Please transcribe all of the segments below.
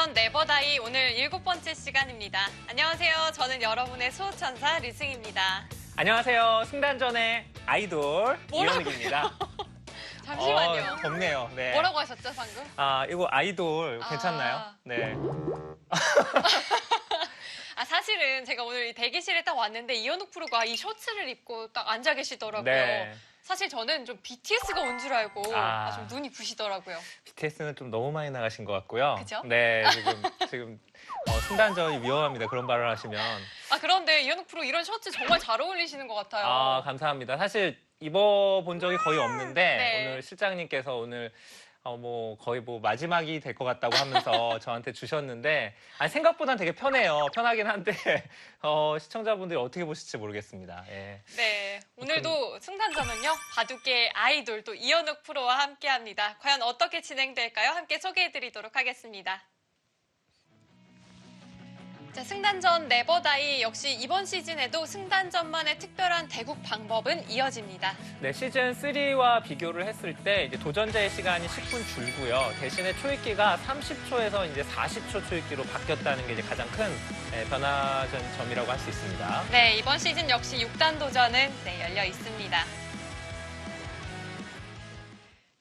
승단전 네버다이 오늘 7번째 시간입니다. 안녕하세요. 저는 여러분의 수호천사 류승입니다. 안녕하세요. 승단전의 아이돌 이현욱입니다. 잠시만요. 덥네요. 네. 뭐라고 하셨죠, 방금? 이거 아이돌 괜찮나요? 네. 사실은 제가 오늘 이 대기실에 딱 왔는데 이현욱 프로가 이 셔츠를 입고 딱 앉아 계시더라고요. 네. 사실 저는 좀 BTS가 온 줄 알고 좀 눈이 부시더라고요. BTS는 좀 너무 많이 나가신 것 같고요. 그죠? 네, 지금 승단전이 위험합니다. 그런 발언을 하시면. 그런데 이현욱 프로 이런 셔츠 정말 잘 어울리시는 것 같아요. 감사합니다. 사실 입어본 적이 거의 없는데 네. 오늘 실장님께서 오늘 거의 마지막이 될 것 같다고 하면서 저한테 주셨는데 생각보다는 되게 편해요. 편하긴 한데 시청자분들이 어떻게 보실지 모르겠습니다. 예. 네, 오늘도 승단전은요 바둑계 아이돌 또 이현욱 프로와 함께합니다. 과연 어떻게 진행될까요? 함께 소개해드리도록 하겠습니다. 자, 승단전 네버다이 역시 이번 시즌에도 승단전만의 특별한 대국 방법은 이어집니다. 네, 시즌 3와 비교를 했을 때 이제 도전자의 시간이 10분 줄고요. 대신에 초읽기가 30초에서 이제 40초 초읽기로 바뀌었다는 게 이제 가장 큰 변화된 점이라고 할 수 있습니다. 네, 이번 시즌 역시 6단 도전은 열려 있습니다.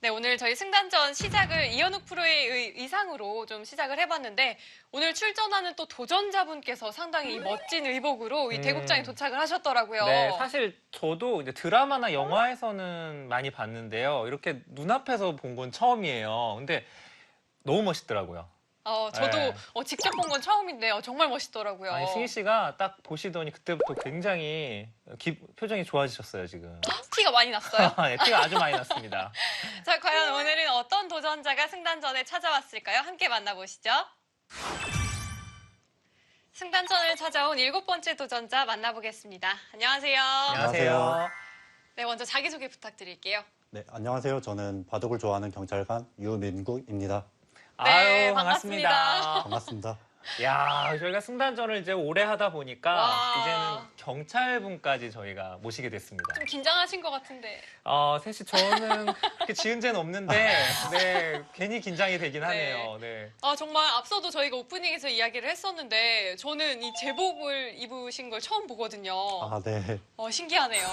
네, 오늘 저희 승단전 시작을 이현욱 프로의 의상으로 좀 시작을 해봤는데 오늘 출전하는 또 도전자분께서 상당히 멋진 의복으로 이 대국장에 도착을 하셨더라고요. 네, 사실 저도 이제 드라마나 영화에서는 많이 봤는데요. 이렇게 눈앞에서 본 건 처음이에요. 근데 너무 멋있더라고요. 저도 네. 직접 본 건 처음인데 정말 멋있더라고요. 아니, 승희 씨가 딱 보시더니 그때부터 굉장히 표정이 좋아지셨어요, 지금. 티가 많이 났어요? 네, 티가 아주 많이 났습니다. 자, 과연 오늘은 어떤 도전자가 승단전에 찾아왔을까요? 함께 만나보시죠. 승단전을 찾아온 7번째 도전자 만나보겠습니다. 안녕하세요. 안녕하세요. 네, 먼저 자기소개 부탁드릴게요. 네, 안녕하세요. 저는 바둑을 좋아하는 경찰관 유민국입니다. 네, 아유, 반갑습니다. 반갑습니다. 반갑습니다. 야, 저희가 승단전을 이제 오래 하다 보니까 와. 이제는 경찰분까지 저희가 모시게 됐습니다. 좀 긴장하신 것 같은데. 사실 저는 그렇게 지은 죄는 없는데, 네, 괜히 긴장이 되긴 하네요. 네. 정말 앞서도 저희가 오프닝에서 이야기를 했었는데 저는 이 제복을 입으신 걸 처음 보거든요. 네. 신기하네요.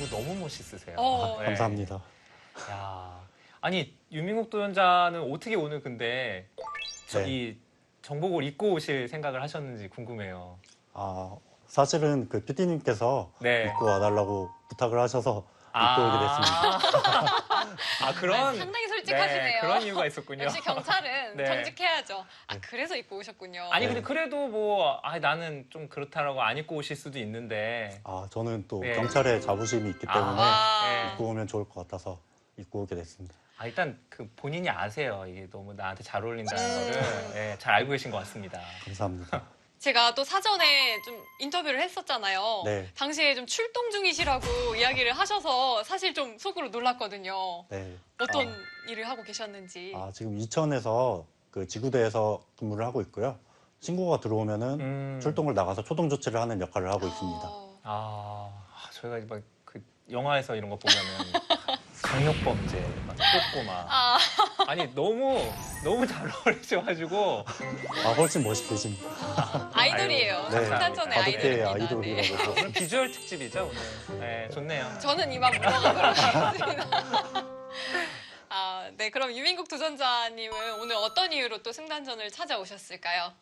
너무 멋있으세요. 네. 감사합니다. 야, 아니, 유민국 도전자는 어떻게 오늘 근데 이 정복을 입고 오실 생각을 하셨는지 궁금해요. 사실은 그 PD님께서 네. 입고 와달라고 부탁을 하셔서 입고 오게 됐습니다. 그런 상당히 솔직하시네요. 네, 그런 이유가 있었군요. 역시 경찰은 네. 정직해야죠. 그래서 입고 오셨군요. 아니 근데 그래도 나는 좀 그렇다라고 안 입고 오실 수도 있는데. 저는 또 네. 경찰에 자부심이 있기 때문에 네. 입고 오면 좋을 것 같아서 입고 오게 됐습니다. 일단 본인이 아세요. 이게 너무 나한테 잘 어울린다는 거를 잘 알고 계신 것 같습니다. 감사합니다. 제가 또 사전에 좀 인터뷰를 했었잖아요. 네. 당시에 좀 출동 중이시라고 이야기를 하셔서 사실 좀 속으로 놀랐거든요. 네. 어떤 일을 하고 계셨는지. 지금 이천에서 그 지구대에서 근무를 하고 있고요. 신고가 들어오면은 출동을 나가서 초동 조치를 하는 역할을 하고 있습니다. 저희가 그 영화에서 이런 거 보면은 강력범죄 막 뽑고 막 아니 너무 잘 어울리셔가지고 훨씬 멋있으십니다. 아이돌이에요. 네. 승단전의 바둑계의 아이돌입니다. 아이돌이라고. 오늘 비주얼 특집이죠 오늘. 네, 좋네요. 저는 이만 물러가도록 하겠습니다. 네, 그럼 유민국 도전자님은 오늘 어떤 이유로 또 승단전을 찾아오셨을까요?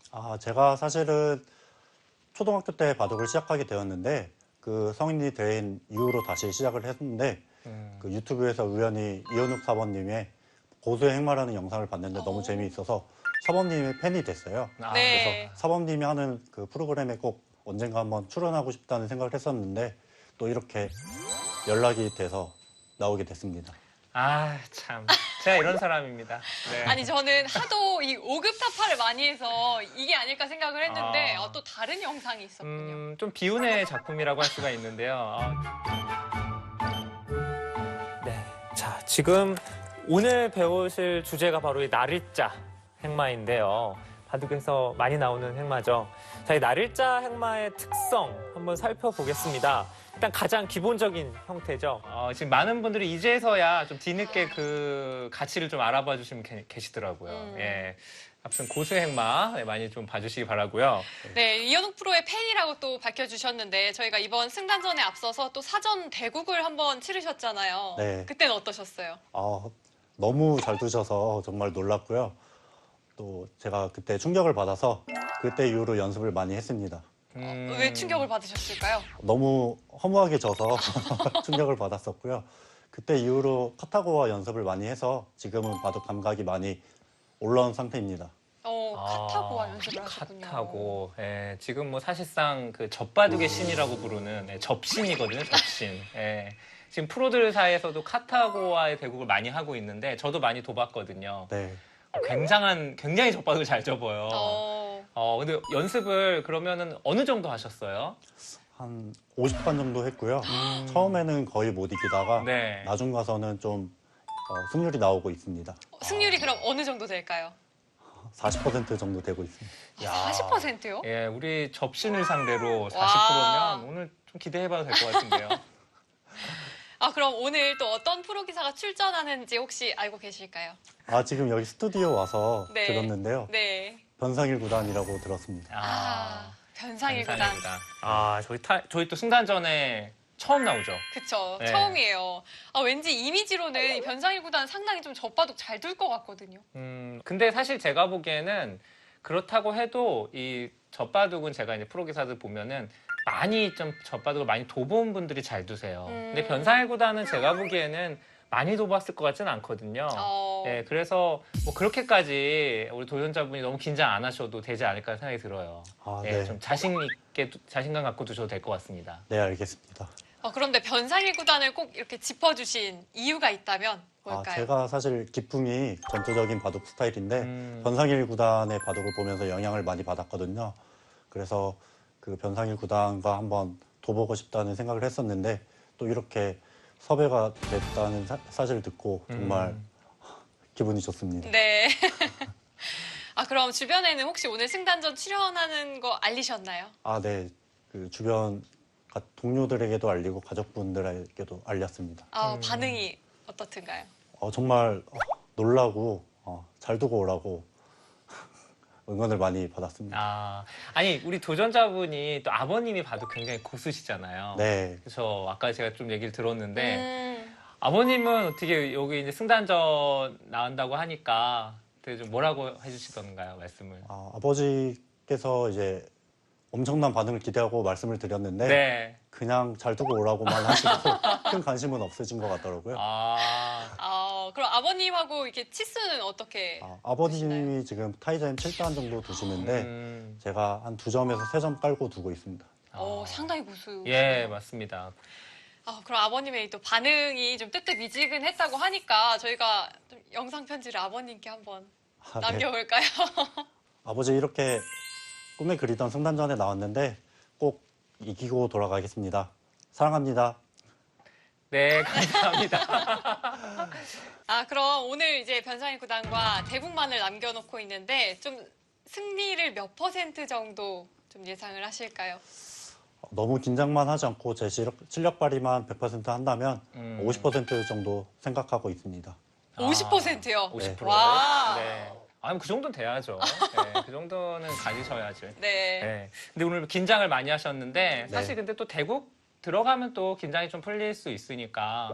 제가 사실은 초등학교 때 바둑을 시작하게 되었는데 그 성인이 된 이후로 다시 시작을 했는데 그 유튜브에서 우연히 이현욱 사범님의 고수의 행마라는 영상을 봤는데 너무 재미있어서 사범님의 팬이 됐어요. 네. 그래서 사범님이 하는 그 프로그램에 꼭 언젠가 한번 출연하고 싶다는 생각을 했었는데 또 이렇게 연락이 돼서 나오게 됐습니다. 참. 제가 이런 사람입니다. 네. 아니, 저는 하도 이 5급 타파를 많이 해서 이게 아닐까 생각을 했는데 또 다른 영상이 있었군요. 좀 비운의 작품이라고 할 수가 있는데요. 네. 자, 지금 오늘 배우실 주제가 바로 이 날일자 행마인데요. 바둑에서 많이 나오는 행마죠. 자, 이 날일자 행마의 특성 한번 살펴보겠습니다. 일단 가장 기본적인 형태죠. 지금 많은 분들이 이제서야 좀 뒤늦게 그 가치를 좀 알아봐 주시면 계시더라고요. 예. 아무튼 고수행마 많이 좀 봐주시기 바라고요. 네, 이현욱 프로의 팬이라고 또 밝혀주셨는데 저희가 이번 승단전에 앞서서 또 사전 대국을 한번 치르셨잖아요. 네. 그때는 어떠셨어요? 너무 잘 두셔서 정말 놀랐고요. 또 제가 그때 충격을 받아서 그때 이후로 연습을 많이 했습니다. 왜 충격을 받으셨을까요? 너무 허무하게 져서 충격을 받았었고요. 그때 이후로 카타고와 연습을 많이 해서 지금은 바둑 감각이 많이 올라온 상태입니다. 카타고와 연습을 하셨군요. 카타고. 예, 지금 뭐 사실상 그 젖바둑의 신이라고 부르는 접신이거든요, 접신. 예. 지금 프로들 사이에서도 카타고와의 대국을 많이 하고 있는데 저도 많이 둬봤거든요. 네. 굉장히 젖바둑을 잘 접어요. 근데 연습을 그러면은 어느 정도 하셨어요? 한 50판 정도 했고요. 처음에는 거의 못 이기다가 네. 나중 가서는 좀 승률이 나오고 있습니다. 승률이 그럼 어느 정도 될까요? 40% 정도 되고 있습니다. 40%요? 예, 우리 접신을 상대로 40%면 와. 오늘 좀 기대해봐도 될 것 같은데요. 그럼 오늘 또 어떤 프로 기사가 출전하는지 혹시 알고 계실까요? 지금 여기 스튜디오 와서 네. 들었는데요. 네. 변상일 구단이라고 들었습니다. 변상일 구단. 저희 또 승단전에 처음 나오죠. 그쵸. 네. 처음이에요. 왠지 이미지로는 이 변상일 구단 상당히 좀 젖바둑 잘 둘 것 같거든요. 근데 사실 제가 보기에는 그렇다고 해도 이 젖바둑은 제가 이제 프로 기사들 보면은 많이 좀 젖바둑을 많이 둬본 분들이 잘 두세요. 근데 변상일 구단은 제가 보기에는 많이 둬봤을 것 같지는 않거든요. 네, 그래서 뭐 그렇게까지 우리 도전자분이 너무 긴장 안 하셔도 되지 않을까 생각이 들어요. 네. 좀 자신감 갖고 두셔도 될 것 같습니다. 네, 알겠습니다. 그런데 변상일 구단을 꼭 이렇게 짚어주신 이유가 있다면 뭘까요? 제가 사실 기풍이 전투적인 바둑 스타일인데 변상일 구단의 바둑을 보면서 영향을 많이 받았거든요. 그래서 그 변상일 구단과 한번 둬보고 싶다는 생각을 했었는데 또 이렇게 섭외가 됐다는 사실을 듣고 정말 기분이 좋습니다. 네. 그럼 주변에는 혹시 오늘 승단전 출연하는 거 알리셨나요? 네. 그 주변 동료들에게도 알리고 가족분들에게도 알렸습니다. 반응이 어떻든가요? 정말 놀라고 잘 두고 오라고 응원을 많이 받았습니다. 아니 우리 도전자분이 또 아버님이 봐도 굉장히 고수시잖아요. 네. 그래서 아까 제가 좀 얘기를 들었는데 아버님은 어떻게 여기 이제 승단전 나온다고 하니까 되게 좀 뭐라고 해주시던가요, 말씀을? 아버지께서 이제 엄청난 반응을 기대하고 말씀을 드렸는데 네. 그냥 잘 두고 오라고만 하시고 큰 관심은 없으신 것 같더라고요. 그럼 아버님하고 이렇게 치수는 어떻게? 아버님이 지금 타이젠 7단 정도 두시는데 제가 한 2점에서 3점 깔고 두고 있습니다. 상당히 고수. 예, 맞습니다. 그럼 아버님의 또 반응이 좀 뜨뜻미지근했다고 하니까 저희가 좀 영상 편지를 아버님께 한번 남겨볼까요? 아버지 이렇게 꿈에 그리던 승단전에 나왔는데 꼭 이기고 돌아가겠습니다. 사랑합니다. 네, 감사합니다. 그럼 오늘 이제 변상일 구단과 대국만을 남겨놓고 있는데 좀 승리를 몇 % 정도 좀 예상을 하실까요? 너무 긴장만 하지 않고 제 실력 발휘만 100% 한다면 50% 정도 생각하고 있습니다. 50%요? 50%. 와. 네. 그 정도는 돼야죠. 네, 그 정도는 가지셔야죠. 네. 네. 근데 오늘 긴장을 많이 하셨는데 사실 근데 또 대국 들어가면 또 긴장이 좀 풀릴 수 있으니까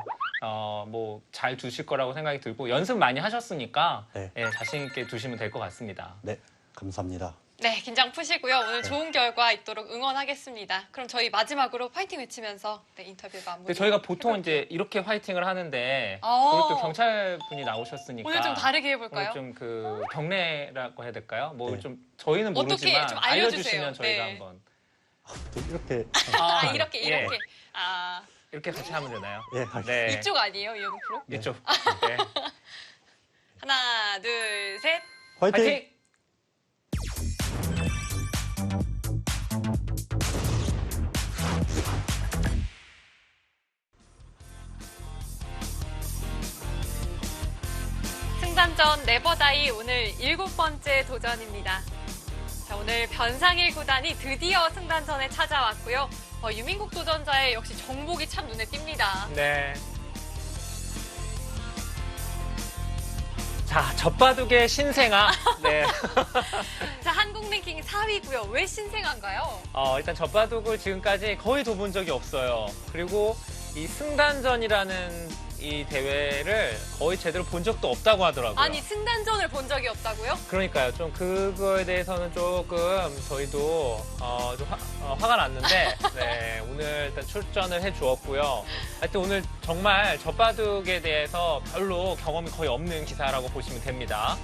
뭐 잘 두실 거라고 생각이 들고 연습 많이 하셨으니까 네. 자신 있게 두시면 될 것 같습니다. 네, 감사합니다. 네, 긴장 푸시고요. 오늘 좋은 결과 있도록 응원하겠습니다. 그럼 저희 마지막으로 파이팅 외치면서 인터뷰 마무리. 근데 저희가 보통 이제 이렇게 화이팅을 하는데 아. 오늘 또 경찰분이 나오셨으니까 오늘 좀 다르게 해볼까요? 오늘 좀 그 경례라고 해야 될까요? 뭐 네. 좀 저희는 어떻게 모르지만 좀 알려주세요. 알려주시면 저희가 네. 한번 또 이렇게 이렇게. 예. 이렇게. 이렇게 같이 하면 되나요? 예, 알겠습니다. 네. 이쪽 아니에요, 이현욱 프로? 이쪽. 네. 하나, 둘, 셋. 화이팅! 화이팅! 승단전 네버다이 오늘 7번째 도전입니다. 자, 오늘 오늘 변상일 구단이 드디어 승단전에 찾아왔고요. 유민국 도전자의 역시 정복이 참 눈에 띕니다. 네. 자, 젖바둑의 신생아. 네. 자, 한국 랭킹 4위고요. 왜 신생아인가요? 일단 젖바둑을 지금까지 거의 둬본 적이 없어요. 그리고 이 승단전이라는 이 대회를 거의 제대로 본 적도 없다고 하더라고요. 아니, 승단전을 본 적이 없다고요? 그러니까요. 좀 그거에 대해서는 조금 저희도 좀 화가 났는데 네, 오늘 일단 출전을 해주었고요. 하여튼 오늘 정말 젖바둑에 대해서 별로 경험이 거의 없는 기사라고 보시면 됩니다.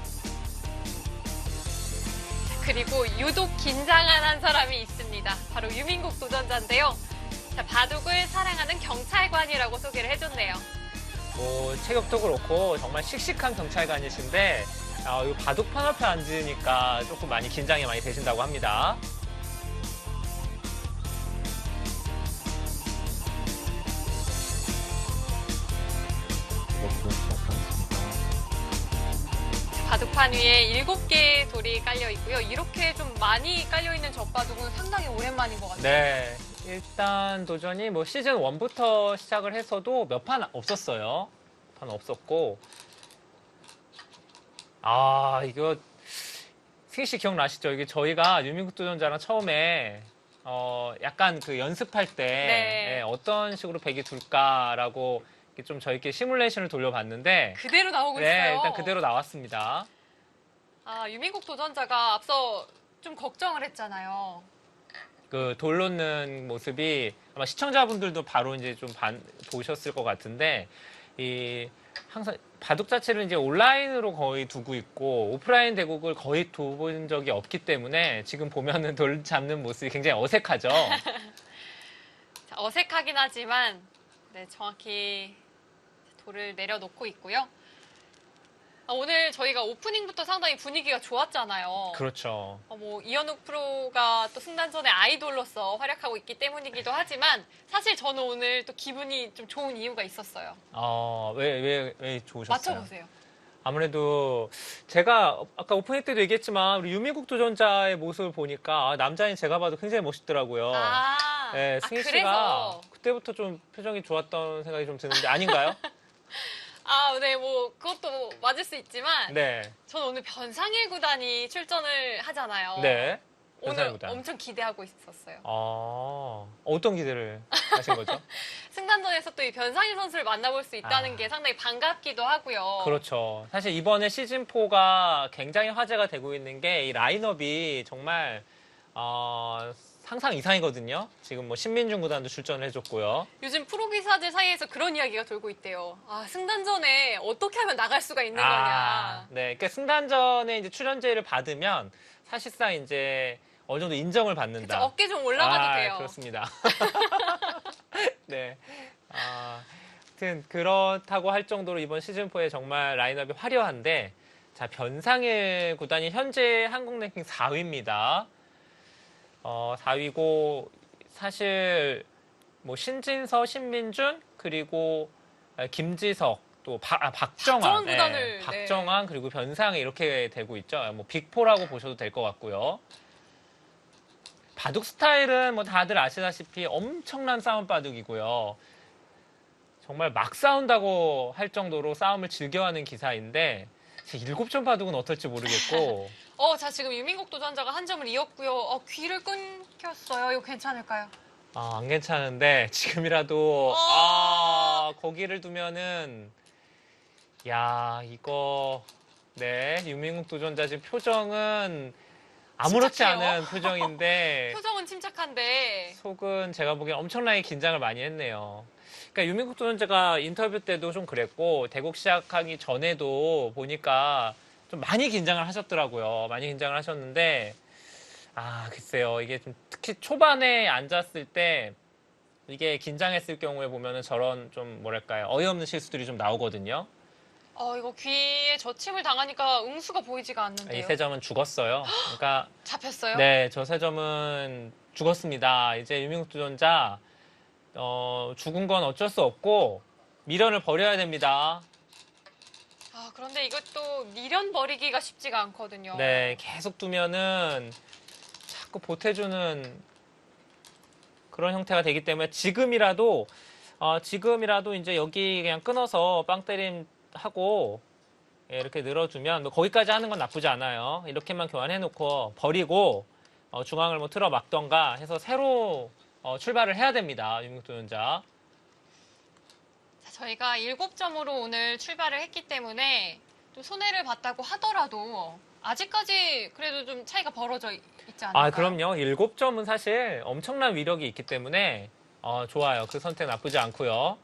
그리고 유독 긴장한 한 사람이 있습니다. 바로 유민국 도전자인데요. 자, 바둑을 사랑하는 경찰관이라고 소개를 해줬네요. 뭐 체격도 그렇고 정말 씩씩한 경찰관이신데 이 바둑판 앞에 앉으니까 조금 많이 긴장이 많이 되신다고 합니다. 바둑판 위에 7개의 돌이 깔려 있고요. 이렇게 좀 많이 깔려 있는 젖바둑은 상당히 오랜만인 것 같아요. 네. 일단 도전이 뭐 시즌 1부터 시작을 해서도 몇 판 없었어요. 판 없었고. 이거 승희 씨 기억나시죠? 이게 저희가 유민국 도전자랑 처음에 약간 그 연습할 때 네. 예, 어떤 식으로 백이 둘까라고 이렇게 좀 저희끼리 시뮬레이션을 돌려봤는데 그대로 나오고 네, 있어요. 일단 그대로 나왔습니다. 유민국 도전자가 앞서 좀 걱정을 했잖아요. 그 돌 놓는 모습이 아마 시청자분들도 바로 이제 좀 보셨을 것 같은데 이 항상 바둑 자체를 이제 온라인으로 거의 두고 있고 오프라인 대국을 거의 둬본 적이 없기 때문에 지금 보면은 돌 잡는 모습이 굉장히 어색하죠. 자, 어색하긴 하지만 네, 정확히 돌을 내려놓고 있고요. 오늘 저희가 오프닝부터 상당히 분위기가 좋았잖아요. 그렇죠. 뭐 이현욱 프로가 또 승단전의 아이돌로서 활약하고 있기 때문이기도 하지만 사실 저는 오늘 또 기분이 좀 좋은 이유가 있었어요. 왜 좋으셨어요? 맞춰보세요. 아무래도 제가 아까 오프닝 때도 얘기했지만 우리 유민국 도전자의 모습을 보니까 남자인 제가 봐도 굉장히 멋있더라고요. 네, 승희 씨가 그래서 그때부터 좀 표정이 좋았던 생각이 좀 드는데 아닌가요? 네, 뭐 그것도 맞을 수 있지만 네. 저는 오늘 변상일 구단이 출전을 하잖아요. 네. 오늘 변상일 구단. 엄청 기대하고 있었어요. 어떤 기대를 하신 거죠? 승단전에서 또 이 변상일 선수를 만나볼 수 있다는 게 상당히 반갑기도 하고요. 그렇죠. 사실 이번에 시즌4가 굉장히 화제가 되고 있는 게 이 라인업이 정말 상상 이상이거든요. 지금 뭐 신민중 구단도 출전을 해줬고요. 요즘 프로 기사들 사이에서 그런 이야기가 돌고 있대요. 승단전에 어떻게 하면 나갈 수가 있는 거냐. 네. 그러니까 승단전에 이제 출연제를 받으면 사실상 이제 어느 정도 인정을 받는다. 그쵸, 어깨 좀 올라가도 돼요. 그렇습니다. 네. 하여튼 그렇다고 할 정도로 이번 시즌4에 정말 라인업이 화려한데 자, 변상일 구단이 현재 한국 랭킹 4위입니다. 4위고 사실 뭐 신진서, 신민준 그리고 김지석 또 박정환, 구단을, 박정환 그리고 변상일 이렇게 되고 있죠. 뭐 빅4라고 보셔도 될 것 같고요. 바둑 스타일은 뭐 다들 아시다시피 엄청난 싸움 바둑이고요. 정말 막 싸운다고 할 정도로 싸움을 즐겨하는 기사인데 7점 바둑은 어떨지 모르겠고 자, 지금 유민국 도전자가 한 점을 이었고요. 귀를 끊겼어요. 이거 괜찮을까요? 안 괜찮은데 지금이라도 거기를 두면은 이거 네 유민국 도전자 지금 표정은 아무렇지 침착해요. 않은 표정인데 표정은 침착한데 속은 제가 보기엔 엄청나게 긴장을 많이 했네요. 그러니까 유민국 도전자가 인터뷰 때도 좀 그랬고 대국 시작하기 전에도 보니까 좀 많이 긴장을 하셨더라고요. 많이 긴장을 하셨는데 글쎄요. 이게 좀 특히 초반에 앉았을 때 이게 긴장했을 경우에 보면은 저런 좀 뭐랄까요. 어이없는 실수들이 좀 나오거든요. 이거 귀에 저침을 당하니까 응수가 보이지가 이 않는데요. 세 점은 죽었어요. 그러니까 잡혔어요? 네, 저 세 점은 죽었습니다. 이제 유민국 도전자 죽은 건 어쩔 수 없고 미련을 버려야 됩니다. 그런데 이것도 미련 버리기가 쉽지가 않거든요. 네, 계속 두면은 자꾸 보태주는 그런 형태가 되기 때문에 지금이라도 이제 여기 그냥 끊어서 빵 때림 하고 예, 이렇게 늘어주면 뭐 거기까지 하는 건 나쁘지 않아요. 이렇게만 교환해놓고 버리고 중앙을 뭐 틀어 막던가 해서 새로 출발을 해야 됩니다. 66도전자. 저희가 7점으로 오늘 출발을 했기 때문에 좀 손해를 봤다고 하더라도 아직까지 그래도 좀 차이가 벌어져 있지 않을까요? 아, 그럼요. 7점은 사실 엄청난 위력이 있기 때문에 좋아요. 그 선택 나쁘지 않고요.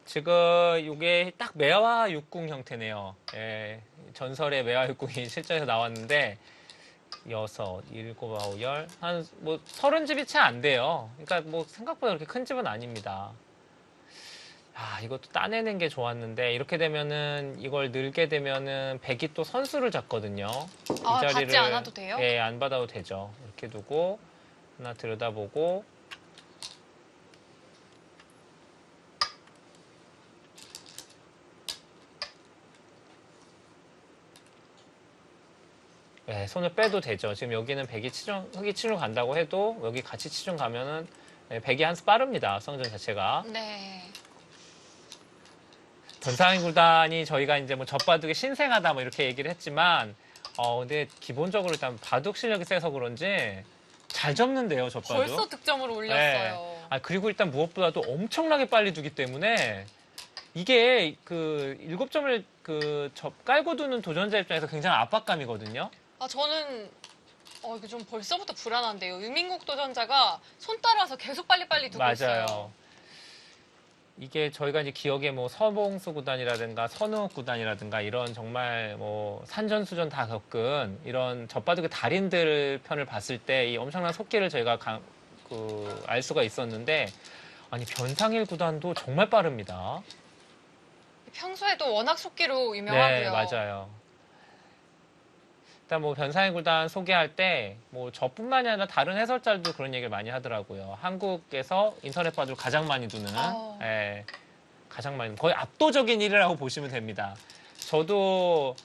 지금 이게 딱 매화 육궁 형태네요. 예, 전설의 매화 육궁이 실전에서 나왔는데 6, 7, 9, 10, 한 뭐 30집이 채 안 돼요. 그러니까 뭐 생각보다 그렇게 큰 집은 아닙니다. 아, 이것도 따내는 게 좋았는데 이렇게 되면은 이걸 늘게 되면은 백이 또 선수를 잡거든요. 아, 이 받지 않아도 돼요? 예, 안 받아도 되죠. 이렇게 두고 하나 들여다보고 예, 손을 빼도 되죠. 지금 여기는 백이 흑이 치중 간다고 해도 여기 같이 치중 가면은 예, 백이 한 수 빠릅니다. 성전 자체가. 네. 변상희 구단이 저희가 이제 뭐 젖바둑이 신생하다 뭐 이렇게 얘기를 했지만 근데 기본적으로 일단 바둑 실력이 세서 그런지 잘 접는데요, 젖바둑. 벌써 득점으로 올렸어요. 네. 아, 그리고 일단 무엇보다도 엄청나게 빨리 두기 때문에 이게 그 7점을 깔고 두는 도전자 입장에서 굉장히 압박감이거든요. 아, 저는 이거 좀 벌써부터 불안한데요. 유민국 도전자가 손 따라서 계속 빨리빨리 두고 있어요. 맞아요. 이게 저희가 이제 기억에 뭐 서봉수 구단이라든가 선우욱 구단이라든가 이런 정말 뭐 산전수전 다 겪은 이런 젖바둑의 달인들 편을 봤을 때 이 엄청난 속기를 저희가 알 수가 있었는데 아니 변상일 구단도 정말 빠릅니다. 평소에도 워낙 속기로 유명하고요. 네, 맞아요. 일단 뭐 변상일 구단 소개할 때 뭐 저뿐만이 아니라 다른 해설자들도 그런 얘기를 많이 하더라고요. 한국에서 인터넷 바둑을 가장 많이 두는 예, 가장 많이 거의 압도적인 1위라고 보시면 됩니다. 저도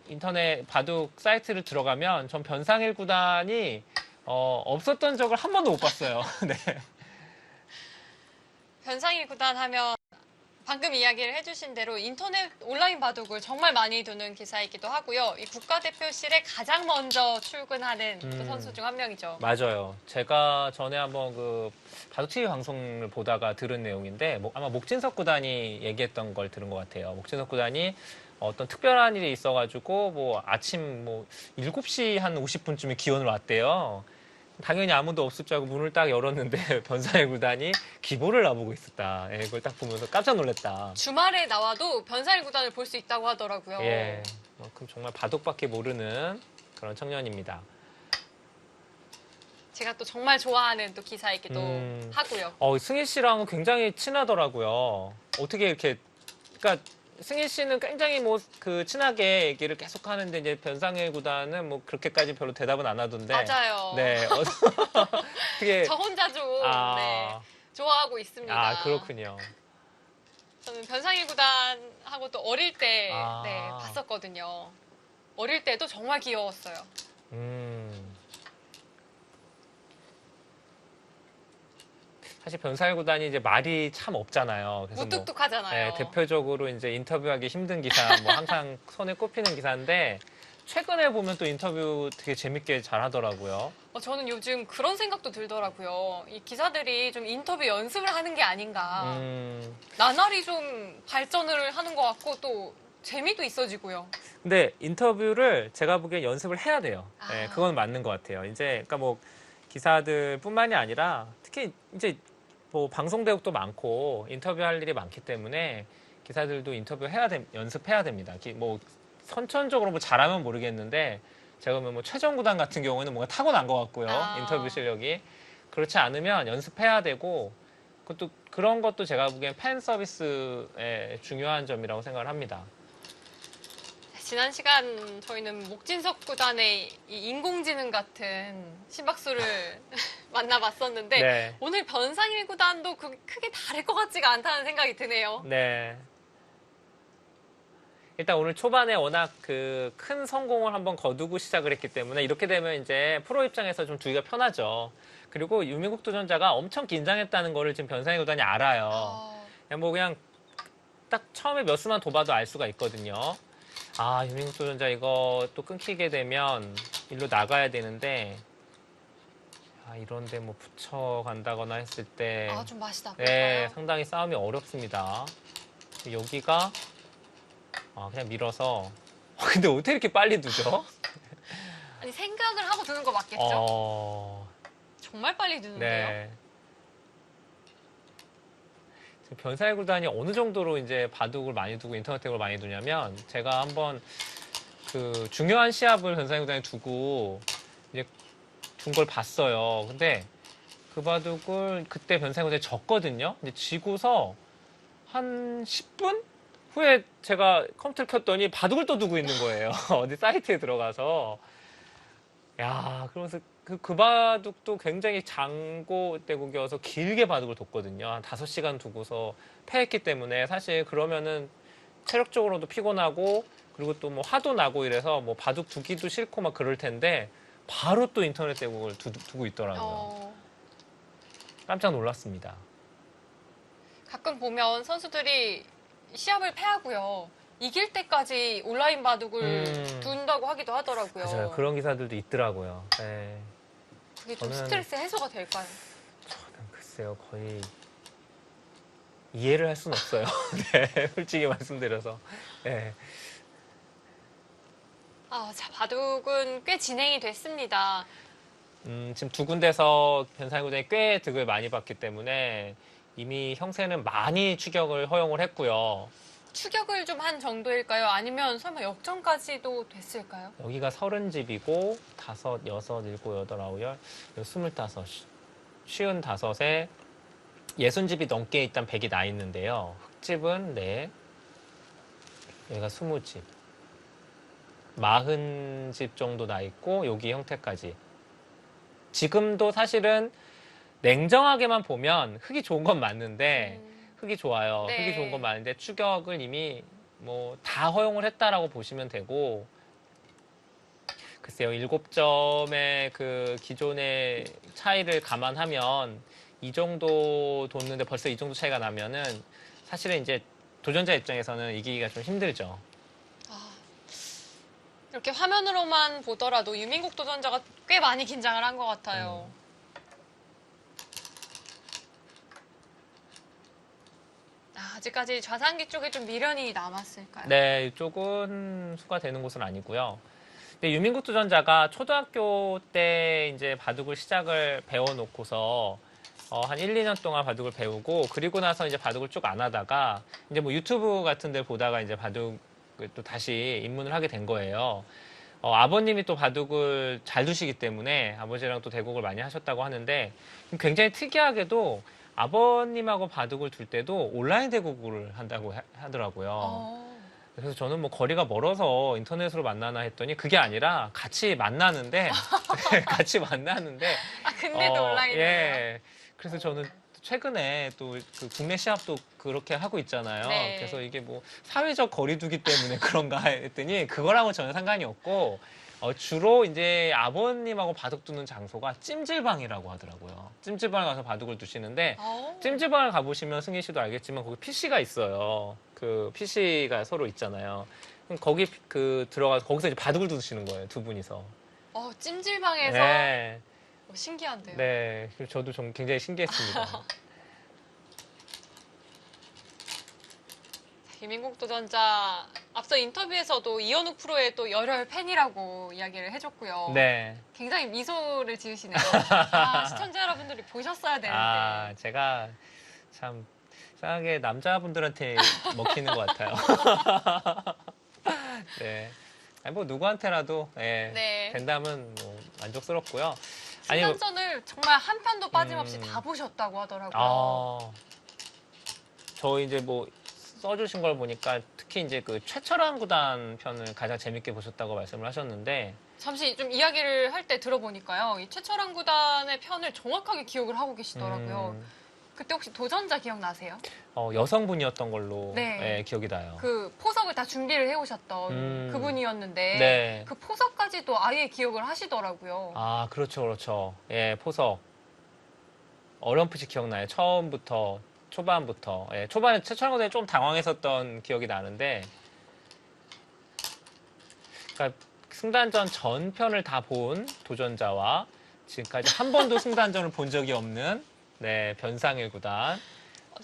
인터넷 바둑 사이트를 들어가면 전 변상일 구단이 없었던 적을 한 번도 못 봤어요. 네. 변상일 구단 하면 방금 이야기를 해주신 대로 인터넷 온라인 바둑을 정말 많이 두는 기사이기도 하고요. 이 국가대표실에 가장 먼저 출근하는 또 선수 중 한 명이죠. 맞아요. 제가 전에 한번 바둑 TV 방송을 보다가 들은 내용인데 아마 목진석 구단이 얘기했던 걸 들은 것 같아요. 목진석 구단이 어떤 특별한 일이 있어가지고 뭐 아침 뭐 7시 한 50분쯤에 기원을 왔대요. 당연히 아무도 없을 줄 알고 문을 딱 열었는데 변상일 구단이 기보를 놔보고 있었다. 예, 그걸 딱 보면서 깜짝 놀랐다. 주말에 나와도 변상일 구단을 볼 수 있다고 하더라고요. 예, 그럼 정말 바둑밖에 모르는 그런 청년입니다. 제가 또 정말 좋아하는 또 기사이기도 하고요. 승희 씨랑은 굉장히 친하더라고요. 어떻게 이렇게, 그러니까 승희 씨는 굉장히 친하게 얘기를 계속 하는데 이제 변상일 구단은 뭐 그렇게까지 별로 대답은 안 하던데. 맞아요. 네. 되게 저 혼자 좀 네, 좋아하고 있습니다. 아, 그렇군요. 저는 변상일 구단하고 또 어릴 때 네, 아. 봤었거든요. 어릴 때도 정말 귀여웠어요. 사실 변상일 구단이 이제 말이 참 없잖아요. 그래서 무뚝뚝하잖아요. 네, 대표적으로 이제 인터뷰하기 힘든 기사, 뭐 항상 손에 꼽히는 기사인데 최근에 보면 또 인터뷰 되게 재밌게 잘 하더라고요. 저는 요즘 그런 생각도 들더라고요. 이 기사들이 좀 인터뷰 연습을 하는 게 아닌가. 나날이 좀 발전을 하는 것 같고 또 재미도 있어지고요. 근데 인터뷰를 제가 보기엔 연습을 해야 돼요. 아. 네, 그건 맞는 것 같아요. 이제 그러니까 뭐 기사들뿐만이 아니라 특히 이제 뭐 방송 대국도 많고 인터뷰할 일이 많기 때문에 기사들도 연습해야 됩니다. 뭐 선천적으로 뭐 잘하면 모르겠는데 제가 보면 뭐 최정 구단 같은 경우에는 뭔가 타고난 것 같고요. 인터뷰 실력이 그렇지 않으면 연습해야 되고 그런 것도 제가 보기엔 팬 서비스의 중요한 점이라고 생각을 합니다. 지난 시간 저희는 목진석 구단의 이 인공지능 같은 심박수를 만나봤었는데 네. 오늘 변상일 구단도 크게 다를 것 같지가 않다는 생각이 드네요. 네. 일단 오늘 초반에 워낙 그 큰 성공을 한번 거두고 시작을 했기 때문에 이렇게 되면 이제 프로 입장에서 좀 두기가 편하죠. 그리고 유민국 도전자가 엄청 긴장했다는 거를 지금 변상희 구단이 알아요. 그냥 딱 처음에 몇 수만 둬봐도 알 수가 있거든요. 아, 유민국 도전자 이거 또 끊기게 되면 일로 나가야 되는데 이런데 뭐 붙여간다거나 했을 때 좀 맛이 네, 나빠요. 상당히 싸움이 어렵습니다. 여기가 그냥 밀어서 근데 어떻게 이렇게 빨리 두죠? 아니 생각을 하고 드는 거 맞겠죠? 정말 빨리 드는데요. 네. 지금 변사의 구단이 어느 정도로 이제 바둑을 많이 두고 인터넷 덱을 많이 두냐면 제가 한번 그 중요한 시합을 변사의 구단이 두고 이제 둔 걸 봤어요. 근데 그 바둑을 그때 변사의 구단이 졌거든요. 근데 지고서 한 10분 후에 제가 컴퓨터를 켰더니 바둑을 또 두고 있는 거예요. 어디 사이트에 들어가서. 야, 그러면서 그 바둑도 굉장히 장고 대국이어서 길게 바둑을 뒀거든요. 한 5시간 두고서 패했기 때문에 사실 그러면은 체력적으로도 피곤하고 그리고 또 뭐 화도 나고 이래서 뭐 바둑 두기도 싫고 막 그럴 텐데 바로 또 인터넷 대국을 두고 있더라고요. 깜짝 놀랐습니다. 가끔 보면 선수들이 시합을 패하고요. 이길 때까지 온라인 바둑을 둔다고 하기도 하더라고요. 맞아요. 그런 기사들도 있더라고요. 네. 그게 좀 스트레스 해소가 될까요? 저는 글쎄요. 거의 이해를 할 수는 없어요. 네, 솔직히 말씀드려서. 네. 자, 바둑은 꽤 진행이 됐습니다. 지금 두 군데서 변상희 구단이 꽤 득을 많이 봤기 때문에 이미 형세는 많이 추격을 허용을 했고요. 추격을 좀 한 정도일까요? 아니면 설마 역전까지도 됐을까요? 여기가 30집이고 5, 6, 7, 8, 9, 10, 25, 55에 60집이 넘게 일단 100이 나 있는데요. 흑집은 네, 여기가 20집. 40집 정도 나 있고 여기 형태까지. 지금도 사실은 냉정하게만 보면 흙이 좋은 건 맞는데 흙이 좋아요. 네. 흙이 좋은 건 맞는데 추격을 이미 뭐 다 허용을 했다라고 보시면 되고 글쎄요. 7점의 그 기존의 차이를 감안하면 이 정도 뒀는데 벌써 이 정도 차이가 나면은 사실은 이제 도전자 입장에서는 이기기가 좀 힘들죠. 이렇게 화면으로만 보더라도 유민국 도전자가 꽤 많이 긴장을 한 것 같아요. 아직까지 좌상기 쪽에 좀 미련이 남았을까요? 네, 이쪽은 수가 되는 곳은 아니고요. 근데 유민국 도전자가 초등학교 때 이제 바둑을 시작을 배워놓고서 한 1, 2년 동안 바둑을 배우고 그리고 나서 이제 바둑을 쭉 안 하다가 이제 뭐 유튜브 같은 데 보다가 이제 바둑을 또 다시 입문을 하게 된 거예요. 아버님이 또 바둑을 잘 두시기 때문에 아버지랑 또 대국을 많이 하셨다고 하는데 굉장히 특이하게도 아버님하고 바둑을 둘 때도 온라인 대국을 한다고 하더라고요. 그래서 저는 뭐 거리가 멀어서 인터넷으로 만나나 했더니 그게 아니라 같이 만나는데 근데도 온라인이에요? 예. 그래서 저는 최근에 또 그 국내 시합도 그렇게 하고 있잖아요. 네. 그래서 이게 뭐 사회적 거리두기 때문에 그런가 했더니 그거랑은 전혀 상관이 없고 주로 이제 아버님하고 바둑 두는 장소가 찜질방이라고 하더라고요. 찜질방에 가서 바둑을 두시는데 찜질방을 가보시면 승희 씨도 알겠지만 거기 PC가 있어요. 그 PC가 서로 있잖아요. 그럼 거기 들어가서 거기서 이제 바둑을 두시는 거예요. 두 분이서. 찜질방에서? 네. 신기한데요. 네. 그래서 저도 좀 굉장히 신기했습니다. 유민국 도전자 앞서 인터뷰에서도 이현욱 프로의 또 열혈 팬이라고 이야기를 해줬고요. 네. 굉장히 미소를 지으시네요. 시청자 여러분들이 보셨어야 되는데. 제가 참 이상하게 남자분들한테 먹히는 것 같아요. 네. 아니 뭐 누구한테라도 네. 된다면 뭐 만족스럽고요. 신간전을 정말 한 편도 빠짐없이 다 보셨다고 하더라고요. 저 이제 뭐 써주신 걸 보니까 특히 이제 그 최철환 구단 편을 가장 재밌게 보셨다고 말씀을 하셨는데 잠시 좀 이야기를 할 때 들어보니까요. 이 최철환 구단의 편을 정확하게 기억을 하고 계시더라고요. 그때 혹시 도전자 기억나세요? 여성분이었던 걸로 네. 예, 기억이 나요. 그 포석을 다 준비를 해오셨던 그분이었는데 네. 그 포석까지도 아예 기억을 하시더라고요. 아, 그렇죠, 그렇죠. 예, 포석. 어렴풋이 기억나요. 처음부터, 초반부터. 예, 초반에 최철구단이 좀 당황했었던 기억이 나는데, 그러니까 승단전 전편을 다 본 도전자와 지금까지 한 번도 승단전을 본 적이 없는 네, 변상일 구단.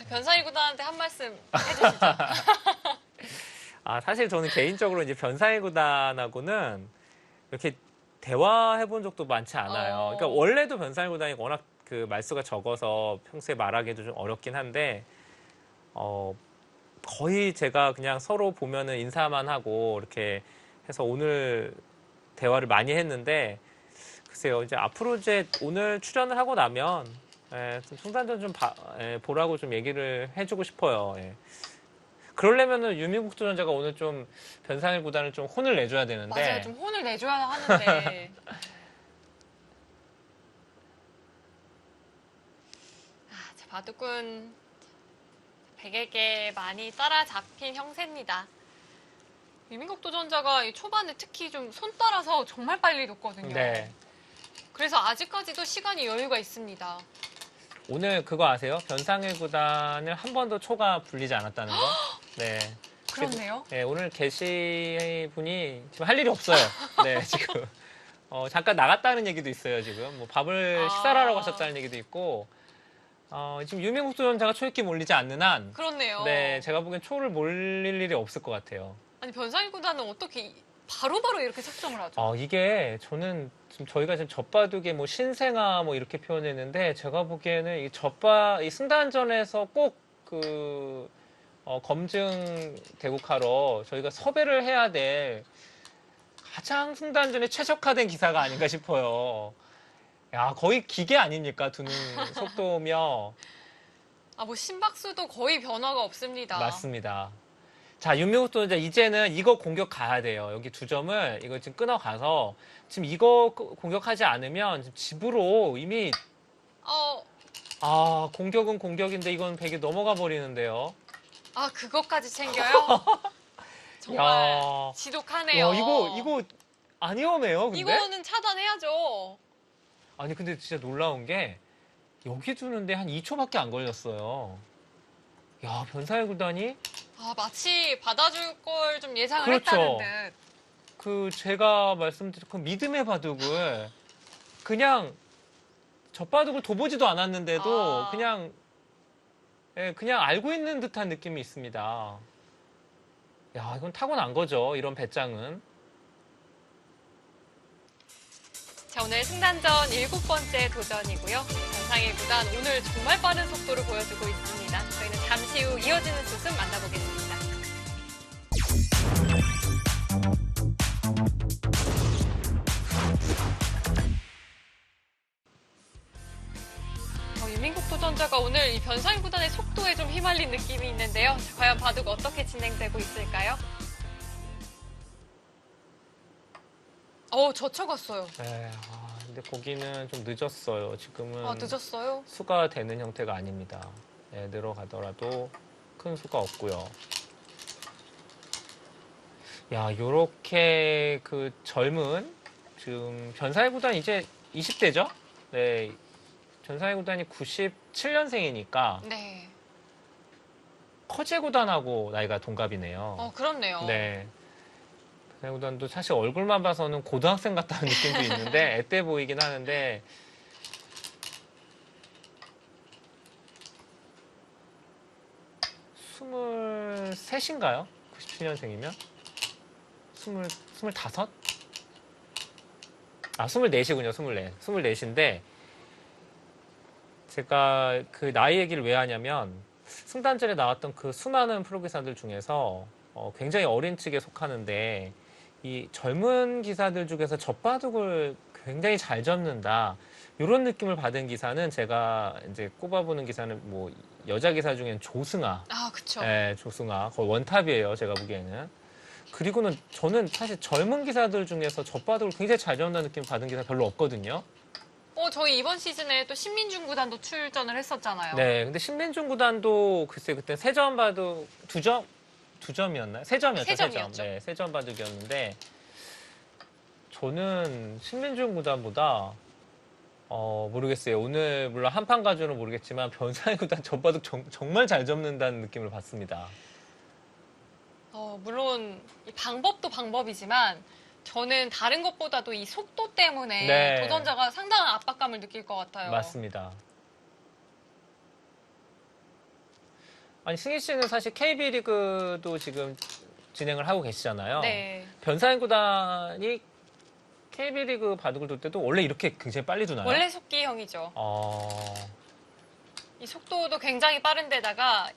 변상일 구단한테 한 말씀 해주시죠. 아, 사실 저는 개인적으로 이제 변상일 구단하고는 이렇게 대화해본 적도 많지 않아요. 그러니까 원래도 변상일 구단이 워낙 그 말수가 적어서 평소에 말하기도 좀 어렵긴 한데, 거의 제가 그냥 서로 보면은 인사만 하고 이렇게 해서 오늘 대화를 많이 했는데, 글쎄요, 이제 앞으로 이제 오늘 출연을 하고 나면, 좀 승단전 좀 보라고 좀 얘기를 해주고 싶어요. 예. 그러려면은 유민국 도전자가 오늘 좀 변상일 구단을 좀 혼을 내줘야 되는데. 맞아요. 좀 혼을 내줘야 하는데. 자, 바둑은 백에게 많이 따라잡힌 형세입니다. 유민국 도전자가 이 초반에 특히 좀 손 따라서 정말 빨리 뒀거든요. 네. 그래서 아직까지도 시간이 여유가 있습니다. 오늘 그거 아세요? 변상일 구단을 한 번도 초가 불리지 않았다는 거? 네. 그렇네요. 네, 오늘 게시분이 지금 할 일이 없어요. 네, 지금. 잠깐 나갔다는 얘기도 있어요, 지금. 뭐 밥을 식사를 하러 가셨다는 얘기도 있고, 지금 유민국 도전자가 초읽기 몰리지 않는 한, 그렇네요. 네, 제가 보기엔 초를 몰릴 일이 없을 것 같아요. 아니, 변상일 구단은 어떻게 바로바로 이렇게 작정을 하죠? 이게 저는 지금 저희가 지금 젖바둑의 뭐 신생아 뭐 이렇게 표현했는데 제가 보기에는 이 승단전에서 꼭 검증 대국하러 저희가 섭외를 해야 될 가장 승단전에 최적화된 기사가 아닌가 싶어요. 야, 거의 기계 아닙니까? 두는 속도며. 뭐 심박수도 거의 변화가 없습니다. 맞습니다. 자, 윤명욱 도전자 이제는 이거 공격 가야 돼요. 여기 2점을 이거 지금 끊어가서 지금 이거 공격하지 않으면 지금 집으로 이미 공격은 공격인데 이건 100이 넘어가 버리는데요. 그것까지 챙겨요? 정말 야. 지독하네요. 이거 안 위험해요, 근데? 이거는 차단해야죠. 아니, 근데 진짜 놀라운 게 여기 두는데 한 2초밖에 안 걸렸어요. 야, 변상일 구단이 마치 받아줄 걸 좀 예상을 그렇죠. 했다는 듯. 제가 말씀드린 그 믿음의 바둑을 그냥 젖바둑을 둬보지도 않았는데도 그냥 알고 있는 듯한 느낌이 있습니다. 야, 이건 타고난 거죠, 이런 배짱은. 자, 오늘 승단전 7번째 도전이고요. 변상일 구단 오늘 정말 빠른 속도를 보여주고 있습니다. 저희는 잠시 후 이어지는 수습 만나보겠습니다. 유민국 도전자가 오늘 이 변상일 구단의 속도에 좀 휘말린 느낌이 있는데요. 자, 과연 바둑 어떻게 진행되고 있을까요? 젖혀갔어요. 네, 근데 거기는 좀 늦었어요. 지금은 늦었어요? 수가 되는 형태가 아닙니다. 네, 늘어가더라도 큰 수가 없고요. 야, 요렇게 그 젊은 지금 변상일 구단 이제 20대죠? 네, 변상일 구단이 97년생이니까 네. 커제 구단하고 나이가 동갑이네요. 그렇네요. 네. 변상일 구단도 사실 얼굴만 봐서는 고등학생 같다는 느낌도 있는데 앳돼 보이긴 하는데 (23인가요) 97년생이면? 25? 24이군요, 24. 24인데, 제가 그 나이 얘기를 왜 하냐면, 승단전에 나왔던 그 수많은 프로기사들 중에서 굉장히 어린 측에 속하는데, 이 젊은 기사들 중에서 젖바둑을 굉장히 잘 접는다. 이런 느낌을 받은 기사는 제가 이제 꼽아보는 기사는 뭐, 여자 기사 중엔 조승아. 그쵸. 네, 조승아. 거의 원탑이에요, 제가 보기에는. 그리고는 저는 사실 젊은 기사들 중에서 젖바둑을 굉장히 잘 접는다는 느낌 받은 기사 별로 없거든요. 저희 이번 시즌에 또 신민중 구단도 출전을 했었잖아요. 네, 근데 신민중 구단도 글쎄 그때 세 점 바둑 두 점이었나요? 세 점이었죠. 세 점이었죠. 네, 세 점 바둑이었는데 저는 신민중 구단보다 모르겠어요. 오늘 물론 한판 가주는 모르겠지만 변상희 구단 젖바둑 정말 잘 접는다는 느낌을 받습니다. 물론 이 방법도 방법이지만 저는 다른 것보다도 이 속도 때문에 네. 도전자가 상당한 압박감을 느낄 것 같아요. 맞습니다. 아니 승희 씨는 사실 KB리그도 지금 진행을 하고 계시잖아요. 네. 변상희 구단이 KB리그 바둑을 둘 때도 원래 이렇게 굉장히 빨리 두나요? 원래 속기형이죠. 이 속도도 굉장히 빠른데다가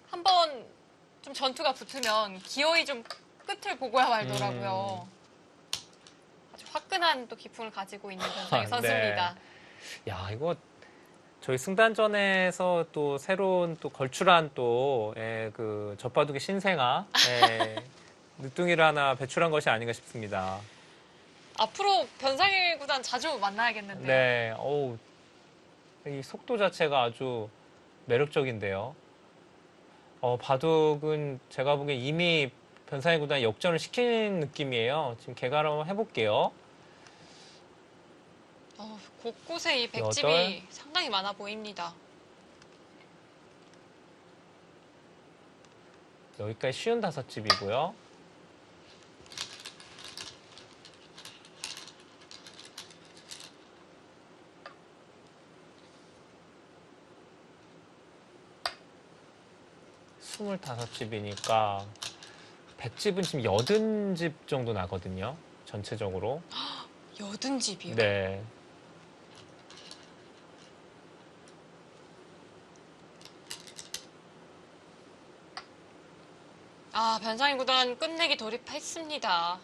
한번 좀 전투가 붙으면 기어이 좀 끝을 보고야 말더라고요. 아주 화끈한 또 기풍을 가지고 있는 변상희 선수입니다. 야, 이거 저희 승단전에서 또 새로운 또 걸출한 또 그 젖바둑의 신생아 늦둥이를 하나 배출한 것이 아닌가 싶습니다. 앞으로 변상희 구단 자주 만나야겠는데요. 네, 어우, 이 속도 자체가 아주 매력적인데요. 바둑은 제가 보기엔 이미 변상희 구단이 역전을 시킨 느낌이에요. 지금 개괄 한번 해볼게요. 곳곳에 이 백집이 상당히 많아 보입니다. 여기까지 쉬운 5집이고요. 스물다섯 집이니까 100집은 지금 80집 정도 나거든요. 전체적으로. 80집이요? 네. 변상희 구단 끝내기 돌입했습니다.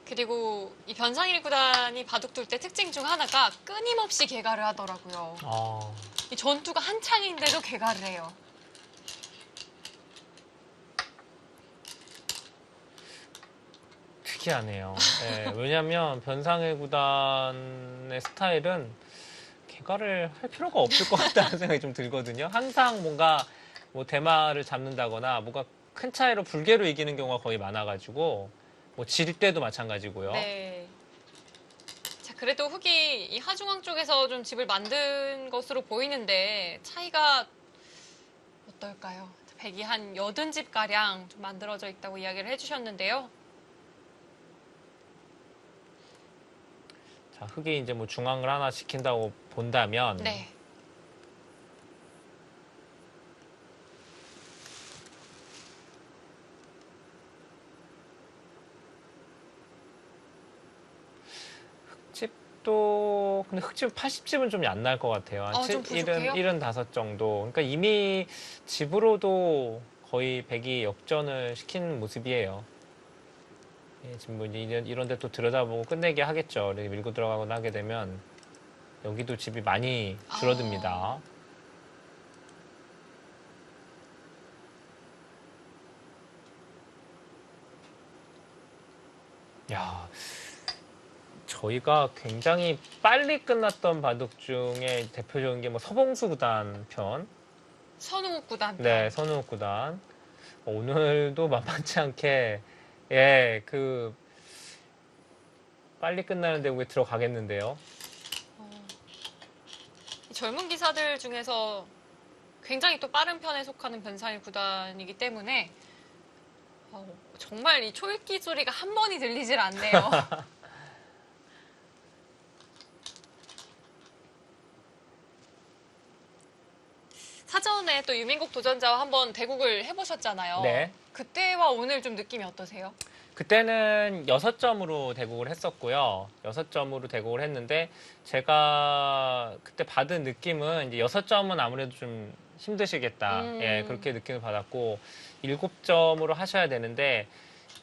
그리고 이 변상희 구단이 바둑 둘 때 특징 중 하나가 끊임없이 개괄을 하더라고요. 이 전투가 한창인데도 개괄을 해요. 특이하네요. 네, 왜냐하면 변상희 구단의 스타일은 개괄을 할 필요가 없을 것 같다는 생각이 좀 들거든요. 항상 뭔가 뭐 대마를 잡는다거나 뭔가 큰 차이로 불개로 이기는 경우가 거의 많아가지고 뭐 질 때도 마찬가지고요. 네. 자, 그래도 흑이 이 하중왕 쪽에서 좀 집을 만든 것으로 보이는데 차이가 어떨까요? 백이 한 80집가량 좀 만들어져 있다고 이야기를 해주셨는데요. 자, 흑이 이제 뭐 중앙을 하나 시킨다고 본다면 네. 흑집도 근데 흑집 80집은 좀 안 날 것 같아요. 한 좀 부족해요? 75 정도. 그러니까 이미 집으로도 거의 백이 역전을 시킨 모습이에요. 예, 지금 뭐 이런 데 또 들여다보고 끝내게 하겠죠. 이렇게 밀고 들어가거나 하게 되면 여기도 집이 많이 줄어듭니다. 야, 저희가 굉장히 빨리 끝났던 바둑 중에 대표적인 게 뭐 서봉수 구단 편. 선우욱 구단. 네, 선우욱 구단. 오늘도 만만치 않게 빨리 끝나는 대국에 들어가겠는데요. 젊은 기사들 중에서 굉장히 또 빠른 편에 속하는 변상희 구단이기 때문에 정말 이 초읽기 소리가 한 번이 들리질 않네요. 사전에 또 유민국 도전자와 한번 대국을 해보셨잖아요. 네. 그때와 오늘 좀 느낌이 어떠세요? 그때는 6점으로 대국을 했었고요. 6점으로 대국을 했는데 제가 그때 받은 느낌은 이제 6점은 아무래도 좀 힘드시겠다. 예, 그렇게 느낌을 받았고 7점으로 하셔야 되는데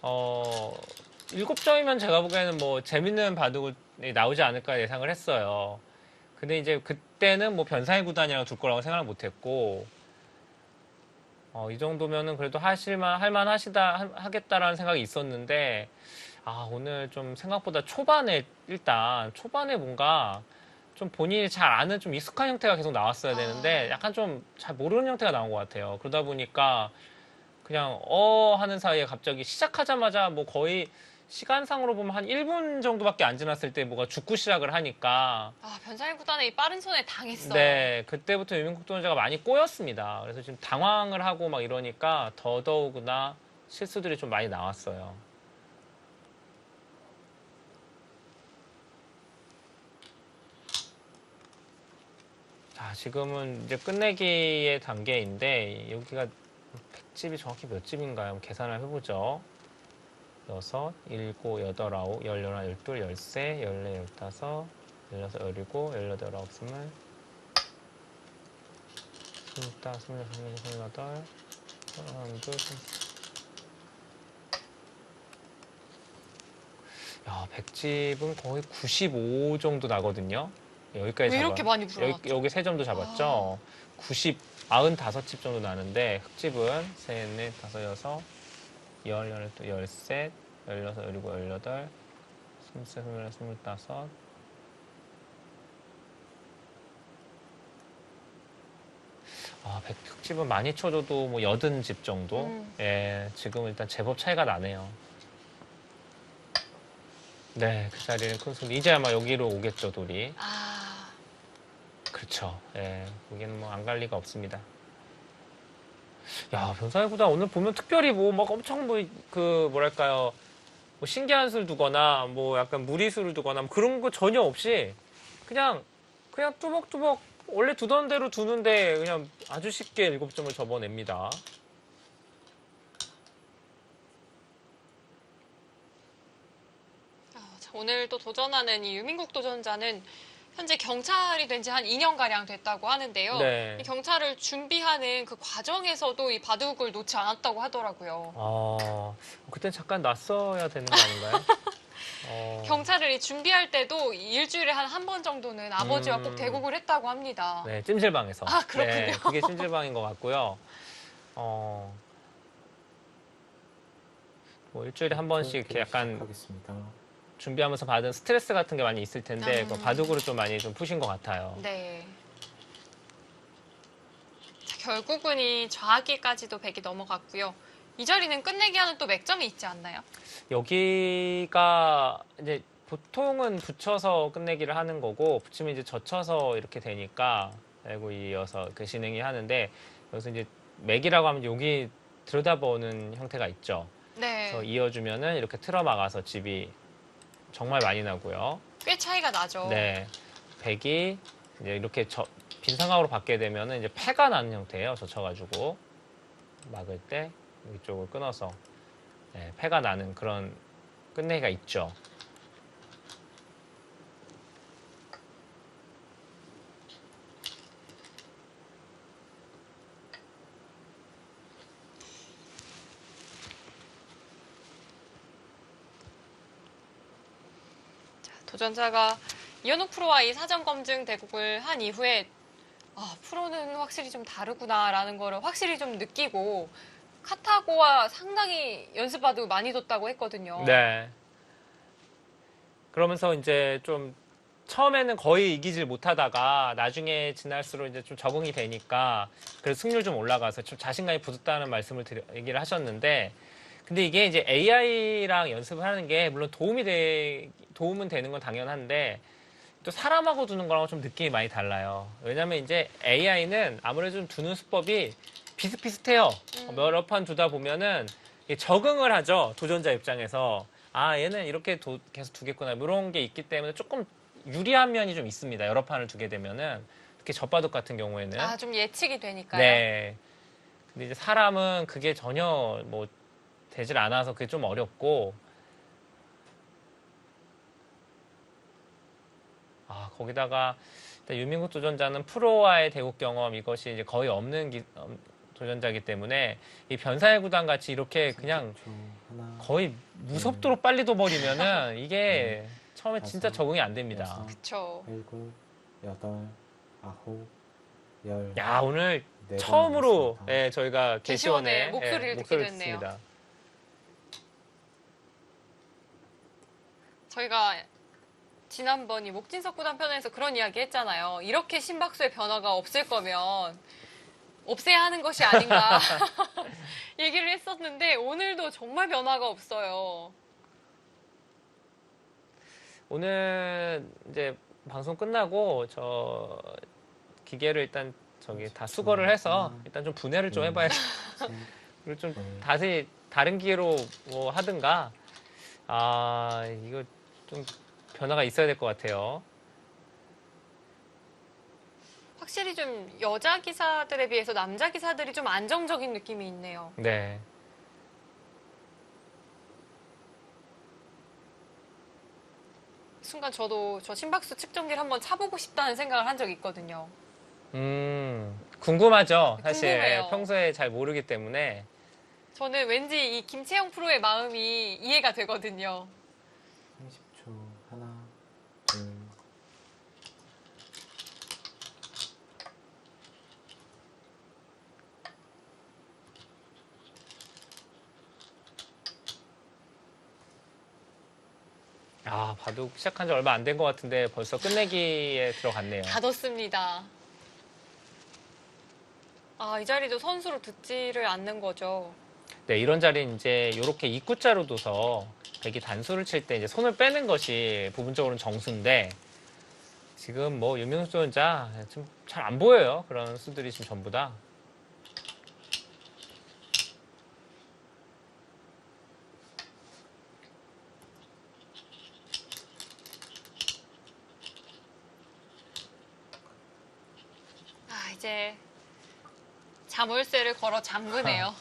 7점이면 제가 보기에는 뭐 재밌는 바둑이 나오지 않을까 예상을 했어요. 근데 이제 그때는 뭐 변상희 구단이라고 둘 거라고 생각을 못 했고 이 정도면은 그래도 하겠다라는 생각이 있었는데, 오늘 좀 생각보다 초반에 뭔가 좀 본인이 잘 아는 좀 익숙한 형태가 계속 나왔어야 되는데, 약간 좀 잘 모르는 형태가 나온 것 같아요. 그러다 보니까 그냥, 하는 사이에 갑자기 시작하자마자 뭐 거의 시간상으로 보면 한 1분 정도밖에 안 지났을 때 뭐가 죽고 시작을 하니까, 변상일 구단의 이 빠른 손에 당했어요. 네, 그때부터 유민국 도전자가 많이 꼬였습니다. 그래서 지금 당황을 하고 막 이러니까 더더욱이나 실수들이 좀 많이 나왔어요. 자, 지금은 이제 끝내기의 단계인데 여기가 100집이 정확히 몇 집인가요? 한번 계산을 해보죠. 6, 7, 8, 9, 11, 12, 13, 14, 15, 16, 17, 18, 19, 20, 25, 26, 27, 28, 29, 30. 야, 100집은 거의 95 정도 나거든요. 여기까지 왜 이렇게 많이 불어났죠? 여기 3점도 잡았죠. 95집 정도 나는데 흑집은 3, 4, 5, 6, 10, 12, 13, 16, 17, 18, 23, 24, 25. 흑집은 많이 쳐줘도 뭐 80집 정도? 예, 지금 일단 제법 차이가 나네요. 네, 그 자리는 큰 손. 이제 아마 여기로 오겠죠, 돌이. 그렇죠. 예, 여기는 뭐 안 갈 리가 없습니다. 야, 변상일 구단 오늘 보면 특별히 뭐 막 엄청 뭐랄까요. 뭐 신기한 수를 두거나 뭐 약간 무리수를 두거나 뭐 그런 거 전혀 없이 그냥 뚜벅뚜벅 원래 두던 대로 두는데 그냥 아주 쉽게 7점을 접어냅니다. 오늘 또 도전하는 이 유민국 도전자는 현재 경찰이 된 지 한 2년가량 됐다고 하는데요. 네. 이 경찰을 준비하는 그 과정에서도 이 바둑을 놓지 않았다고 하더라고요. 그땐 잠깐 놨어야 되는 거 아닌가요? 경찰을 이 준비할 때도 일주일에 한 번 정도는 아버지와 꼭 대국을 했다고 합니다. 네, 찜질방에서. 그렇군요. 네, 그게 찜질방인 것 같고요. 뭐 일주일에 한 번씩 이렇게 약간 하겠습니다. 준비하면서 받은 스트레스 같은 게 많이 있을 텐데 그 바둑으로 좀 많이 좀 푸신 것 같아요. 네. 자, 결국은 이 좌하기까지도 100이 넘어갔고요. 이 자리는 끝내기 하는 또 맥점이 있지 않나요? 여기가 이제 보통은 붙여서 끝내기를 하는 거고 붙이면 이제 젖혀서 이렇게 되니까 알고 이어서 그 진행이 하는데 여기서 이제 맥이라고 하면 여기 들여다보는 형태가 있죠. 네. 그래서 이어주면은 이렇게 틀어막아서 집이 정말 많이 나고요. 꽤 차이가 나죠. 네, 백이 이제 이렇게 빈상각으로 받게 되면은 이제 패가 나는 형태예요. 젖혀가지고 막을 때 이쪽을 끊어서 패가 나는 그런 끝내기가 있죠. 도전자가 이현욱 프로와 이 사전 검증 대국을 한 이후에 프로는 확실히 좀 다르구나라는 거를 확실히 좀 느끼고 카타고와 상당히 연습바둑 많이 뒀다고 했거든요. 네. 그러면서 이제 좀 처음에는 거의 이기질 못하다가 나중에 지날수록 이제 좀 적응이 되니까 그래서 승률 좀 올라가서 좀 자신감이 붙었다는 말씀을 얘기를 하셨는데 근데 이게 이제 AI랑 연습을 하는 게 물론 도움은 되는 건 당연한데 또 사람하고 두는 거랑 좀 느낌이 많이 달라요. 왜냐면 이제 AI는 아무래도 좀 두는 수법이 비슷비슷해요. 여러 판 두다 보면은 적응을 하죠. 도전자 입장에서. 얘는 이렇게 계속 두겠구나. 이런 게 있기 때문에 조금 유리한 면이 좀 있습니다. 여러 판을 두게 되면은. 특히 젖바둑 같은 경우에는. 좀 예측이 되니까요. 네. 근데 이제 사람은 그게 전혀 뭐 되질 않아서 그게 좀 어렵고 거기다가 유민국 도전자는 프로와의 대국 경험 이것이 이제 거의 없는 도전자이기 때문에 이 변상일 구단 같이 이렇게 그냥 거의 무섭도록 빨리 둬버리면은 이게 처음에 진짜 적응이 안 됩니다. 그렇죠. 7, 8, 9, 10. 야, 오늘 네, 처음으로 남았습니다. 예, 저희가 게시원의 게시원의 목소리를 예, 듣게 됐네요. 듣습니다. 저희가 지난번 이 목진석 구단 편에서 그런 이야기 했잖아요. 이렇게 심박수의 변화가 없을 거면 없애야 하는 것이 아닌가 얘기를 했었는데 오늘도 정말 변화가 없어요. 오늘 이제 방송 끝나고 저 기계를 일단 저기 다 수거를 해서 일단 좀 분해를 좀 해봐야겠어요. 그리고 좀 다시 다른 기계로 뭐 하든가 이거 좀 변화가 있어야 될 것 같아요. 확실히 좀 여자 기사들에 비해서 남자 기사들이 좀 안정적인 느낌이 있네요. 네. 순간 저도 저 심박수 측정기를 한번 차보고 싶다는 생각을 한 적이 있거든요. 궁금하죠. 사실 궁금해요. 평소에 잘 모르기 때문에. 저는 왠지 이 김채영 프로의 마음이 이해가 되거든요. 30초. 하나, 둘. 바둑 시작한 지 얼마 안 된 것 같은데 벌써 끝내기에 들어갔네요. 다 뒀습니다. 이 자리도 선수로 듣지를 않는 거죠. 네, 이런 자리는 이제 이렇게 입구자로 둬서 백이 단수를 칠 때 이제 손을 빼는 것이 부분적으로는 정수인데 지금 뭐 유명수 조연자 좀 잘 안 보여요. 그런 수들이 지금 전부 다. 이제 자물쇠를 걸어 잠그네요.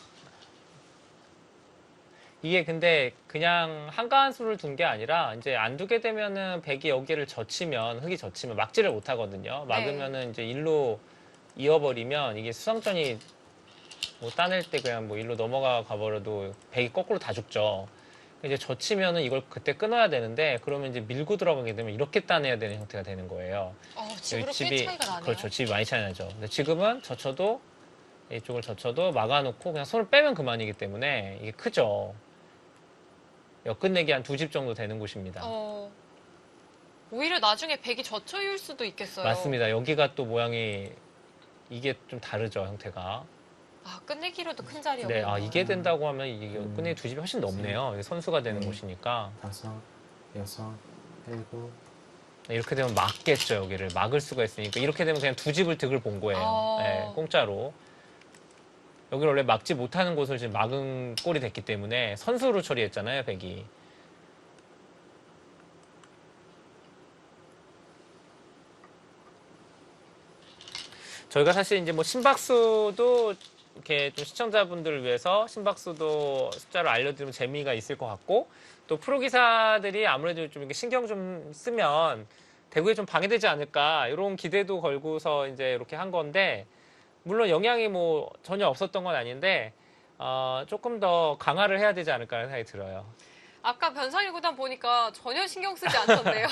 이게 근데 그냥 한가한 수를 둔 게 아니라 이제 안 두게 되면은 백이 여기를 젖히면 흙이 젖히면 막지를 못 하거든요. 막으면은 이제 일로 이어버리면 이게 수상전이 뭐 따낼 때 그냥 뭐 일로 넘어가 가버려도 백이 거꾸로 다 죽죠. 이제 젖히면은 이걸 그때 끊어야 되는데 그러면 이제 밀고 들어가게 되면 이렇게 따내야 되는 형태가 되는 거예요. 집으로 여기 꽤 차이가 나네요. 그렇죠. 집이 많이 차이 나죠. 근데 지금은 젖혀도 이쪽을 젖혀도 막아놓고 그냥 손을 빼면 그만이기 때문에 이게 크죠. 끝내기 한 2집 정도 되는 곳입니다. 오히려 나중에 백이 젖혀일 수도 있겠어요. 맞습니다. 여기가 또 모양이 이게 좀 다르죠, 형태가. 끝내기로도 큰 자리였군요. 네, 이게 된다고 하면 이게 끝내기 2집이 훨씬 넘네요. 이게 선수가 되는 네. 곳이니까. 5, 6, 7. 이렇게 되면 막겠죠, 여기를. 막을 수가 있으니까. 이렇게 되면 그냥 2집을 득을 본 거예요. 네, 공짜로. 여기를 원래 막지 못하는 곳을 지금 막은 꼴이 됐기 때문에 선수로 처리했잖아요, 백이. 저희가 사실 이제 뭐 심박수도 이렇게 좀 시청자분들을 위해서 심박수도 숫자를 알려드리면 재미가 있을 것 같고 또 프로기사들이 아무래도 좀 이렇게 신경 좀 쓰면 대구에 좀 방해되지 않을까 이런 기대도 걸고서 이제 이렇게 한 건데 물론 영향이 뭐 전혀 없었던 건 아닌데 조금 더 강화를 해야 되지 않을까라는 생각이 들어요. 아까 변상일 구단 보니까 전혀 신경 쓰지 않던데요.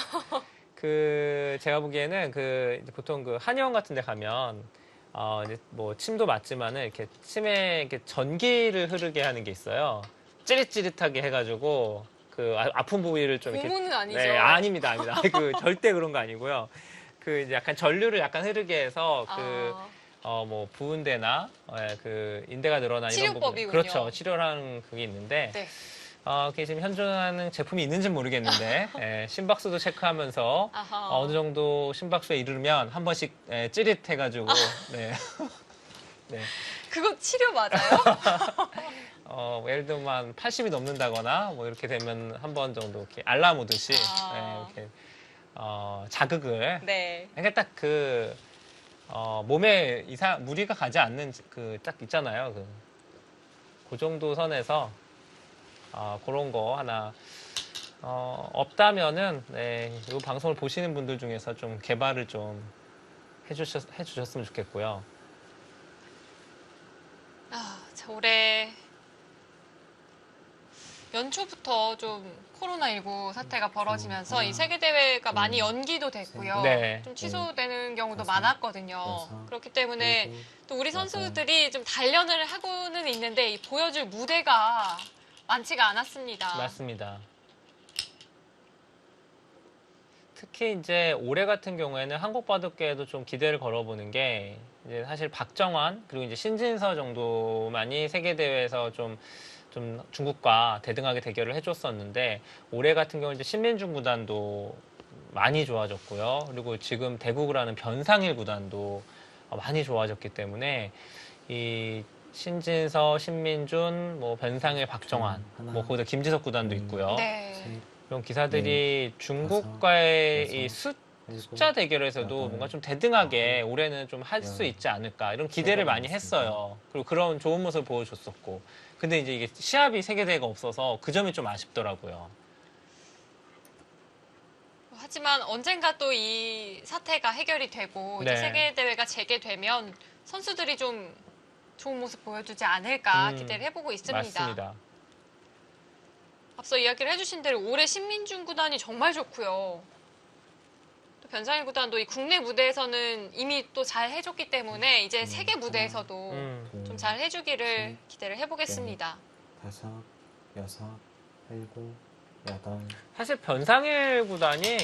제가 보기에는 이제 보통 한의원 같은 데 가면 이제 뭐 침도 맞지만은 이렇게 침에 이렇게 전기를 흐르게 하는 게 있어요. 찌릿찌릿하게 해가지고 아픈 부위를 좀 이렇게. 고무는 아니죠? 네, 아닙니다. 절대 그런 거 아니고요. 이제 약간 전류를 약간 흐르게 해서 뭐 부은 데나 인대가 늘어나 이런 부분. 치료법이군요. 그렇죠. 치료를 하는 그게 있는데. 네. 그게 지금 현존하는 제품이 있는지는 모르겠는데 심박수도 체크하면서 어느 정도 심박수에 이르면 한 번씩 찌릿해가지고 네. 네. 그거 치료 맞아요? 예를 들면 한 80이 넘는다거나 뭐 이렇게 되면 한 번 정도 이렇게 알람 오듯이 이렇게 자극을. 네. 그러니까 딱 몸에 무리가 가지 않는 딱 있잖아요. 그 정도 선에서. 그런 거 하나 없다면은 이 방송을 보시는 분들 중에서 좀 개발을 좀 해주셨으면 좋겠고요. 올해 연초부터 좀 코로나19 사태가 벌어지면서 이 세계대회가 많이 연기도 됐고요. 네. 좀 취소되는 경우도 다섯, 많았거든요. 여섯, 그렇기 때문에 일곱, 또 우리 여덟, 선수들이 좀 단련을 하고는 있는데 이 보여줄 무대가 많지가 않았습니다. 맞습니다. 특히 이제 올해 같은 경우에는 한국 바둑계에도 좀 기대를 걸어보는 게 이제 사실 박정환 그리고 이제 신진서 정도만이 세계 대회에서 좀 중국과 대등하게 대결을 해줬었는데 올해 같은 경우 이제 신민중 구단도 많이 좋아졌고요. 그리고 지금 대국이라는 변상일 구단도 많이 좋아졌기 때문에 이 신진서, 신민준, 뭐 변상일, 박정환, 뭐 거기다 김지석 구단도 있고요. 네. 이런 기사들이 중국과의 이 숫자 대결에서도 뭔가 좀 대등하게 올해는 좀 할 수 있지 않을까 이런 기대를 많이 했어요. 그리고 그런 좋은 모습을 보여줬었고. 근데 이제 이게 시합이 세계대회가 없어서 그 점이 좀 아쉽더라고요. 하지만 언젠가 또 이 사태가 해결이 되고 네. 이제 세계대회가 재개되면 선수들이 좀 좋은 모습 보여주지 않을까 기대를 해보고 있습니다. 맞습니다. 앞서 이야기를 해주신 대로 올해 신민중 구단이 정말 좋고요. 또 변상일 구단도 이 국내 무대에서는 이미 또 잘 해줬기 때문에 이제 세계 무대에서도 좀 잘 해주기를 기대를 해보겠습니다. 다섯, 여섯, 일곱, 여덟. 사실 변상일 구단이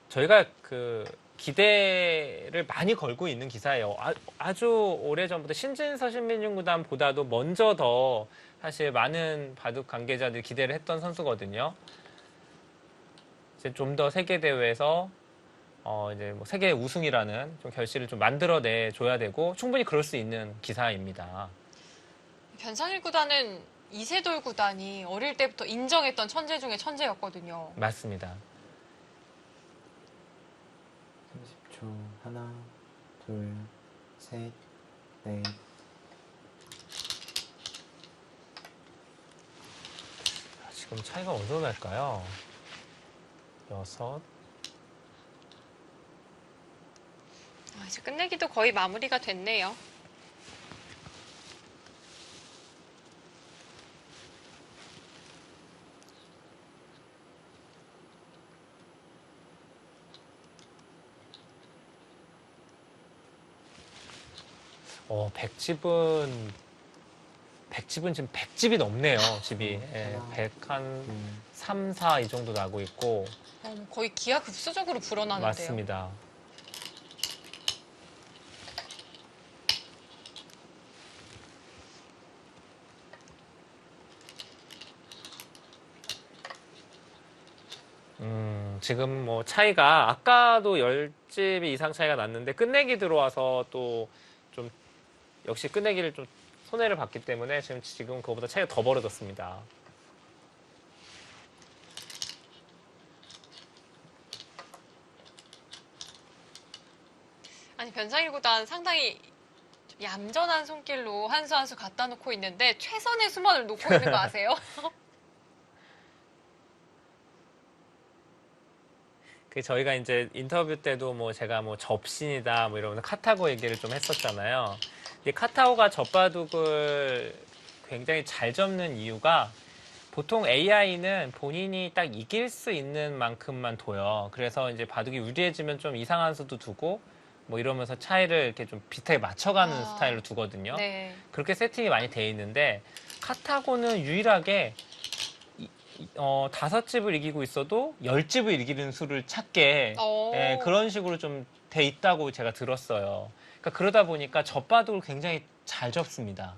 저희가 그 기대를 많이 걸고 있는 기사예요. 아주 오래전부터 신진서 신민중 구단보다도 먼저 더 사실 많은 바둑 관계자들이 기대를 했던 선수거든요. 이제 좀 더 세계 대회에서 이제 뭐 세계 우승이라는 좀 결실을 좀 만들어내 줘야 되고 충분히 그럴 수 있는 기사입니다. 변상일 구단은 이세돌 구단이 어릴 때부터 인정했던 천재 중에 천재였거든요. 맞습니다. 30초. 하나, 둘, 셋, 넷. 지금 차이가 어느 정도 날까요? 6. 이제 끝내기도 거의 마무리가 됐네요. 백집은 지금 100집이 넘네요, 집이. 예, 100한 3, 4 이 정도 나고 있고. 거의 기하급수적으로 불어나는데요. 맞습니다. 지금 뭐 차이가 아까도 10집 이상 차이가 났는데 끝내기 들어와서 또 좀 역시 끝내기를 좀 손해를 봤기 때문에 지금 그거보다 차이가 더 벌어졌습니다. 아니 변상일 구단 상당히 좀 얌전한 손길로 한 수 한 수 갖다 놓고 있는데 최선의 수만을 놓고 있는 거 아세요? 그 저희가 이제 인터뷰 때도 뭐 제가 뭐 접신이다 뭐 이러면서 카타고 얘기를 좀 했었잖아요. 이 카타고가 젖바둑을 굉장히 잘 접는 이유가 보통 AI는 본인이 딱 이길 수 있는 만큼만 둬요. 그래서 이제 바둑이 유리해지면 좀 이상한 수도 두고 뭐 이러면서 차이를 이렇게 좀 비슷하게 맞춰가는 스타일로 두거든요. 네. 그렇게 세팅이 많이 돼 있는데 카타고는 유일하게 5집을 이기고 있어도 10집을 이기는 수를 찾게 예, 그런 식으로 좀 돼 있다고 제가 들었어요. 그러니까 그러다 보니까 젖바둑을 굉장히 잘 접습니다.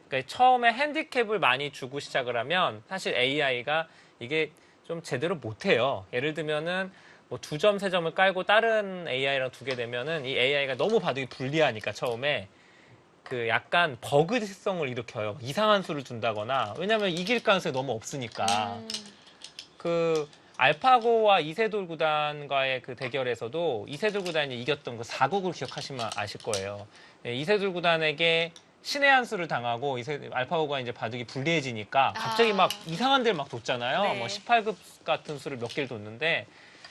그러니까 처음에 핸디캡을 많이 주고 시작을 하면 사실 AI가 이게 좀 제대로 못해요. 예를 들면은 뭐 2점, 3점을 깔고 다른 AI랑 두게 되면은 이 AI가 너무 바둑이 불리하니까 처음에 그 약간 버그성을 일으켜요. 이상한 수를 준다거나 왜냐하면 이길 가능성이 너무 없으니까. 그 알파고와 이세돌 구단과의 그 대결에서도 이세돌 구단이 이겼던 그 4국을 기억하시면 아실 거예요. 네, 이세돌 구단에게 신의 한 수를 당하고 알파고가 이제 바둑이 불리해지니까 갑자기 막 이상한 데를 막 뒀잖아요. 네. 뭐 18급 같은 수를 몇 개를 뒀는데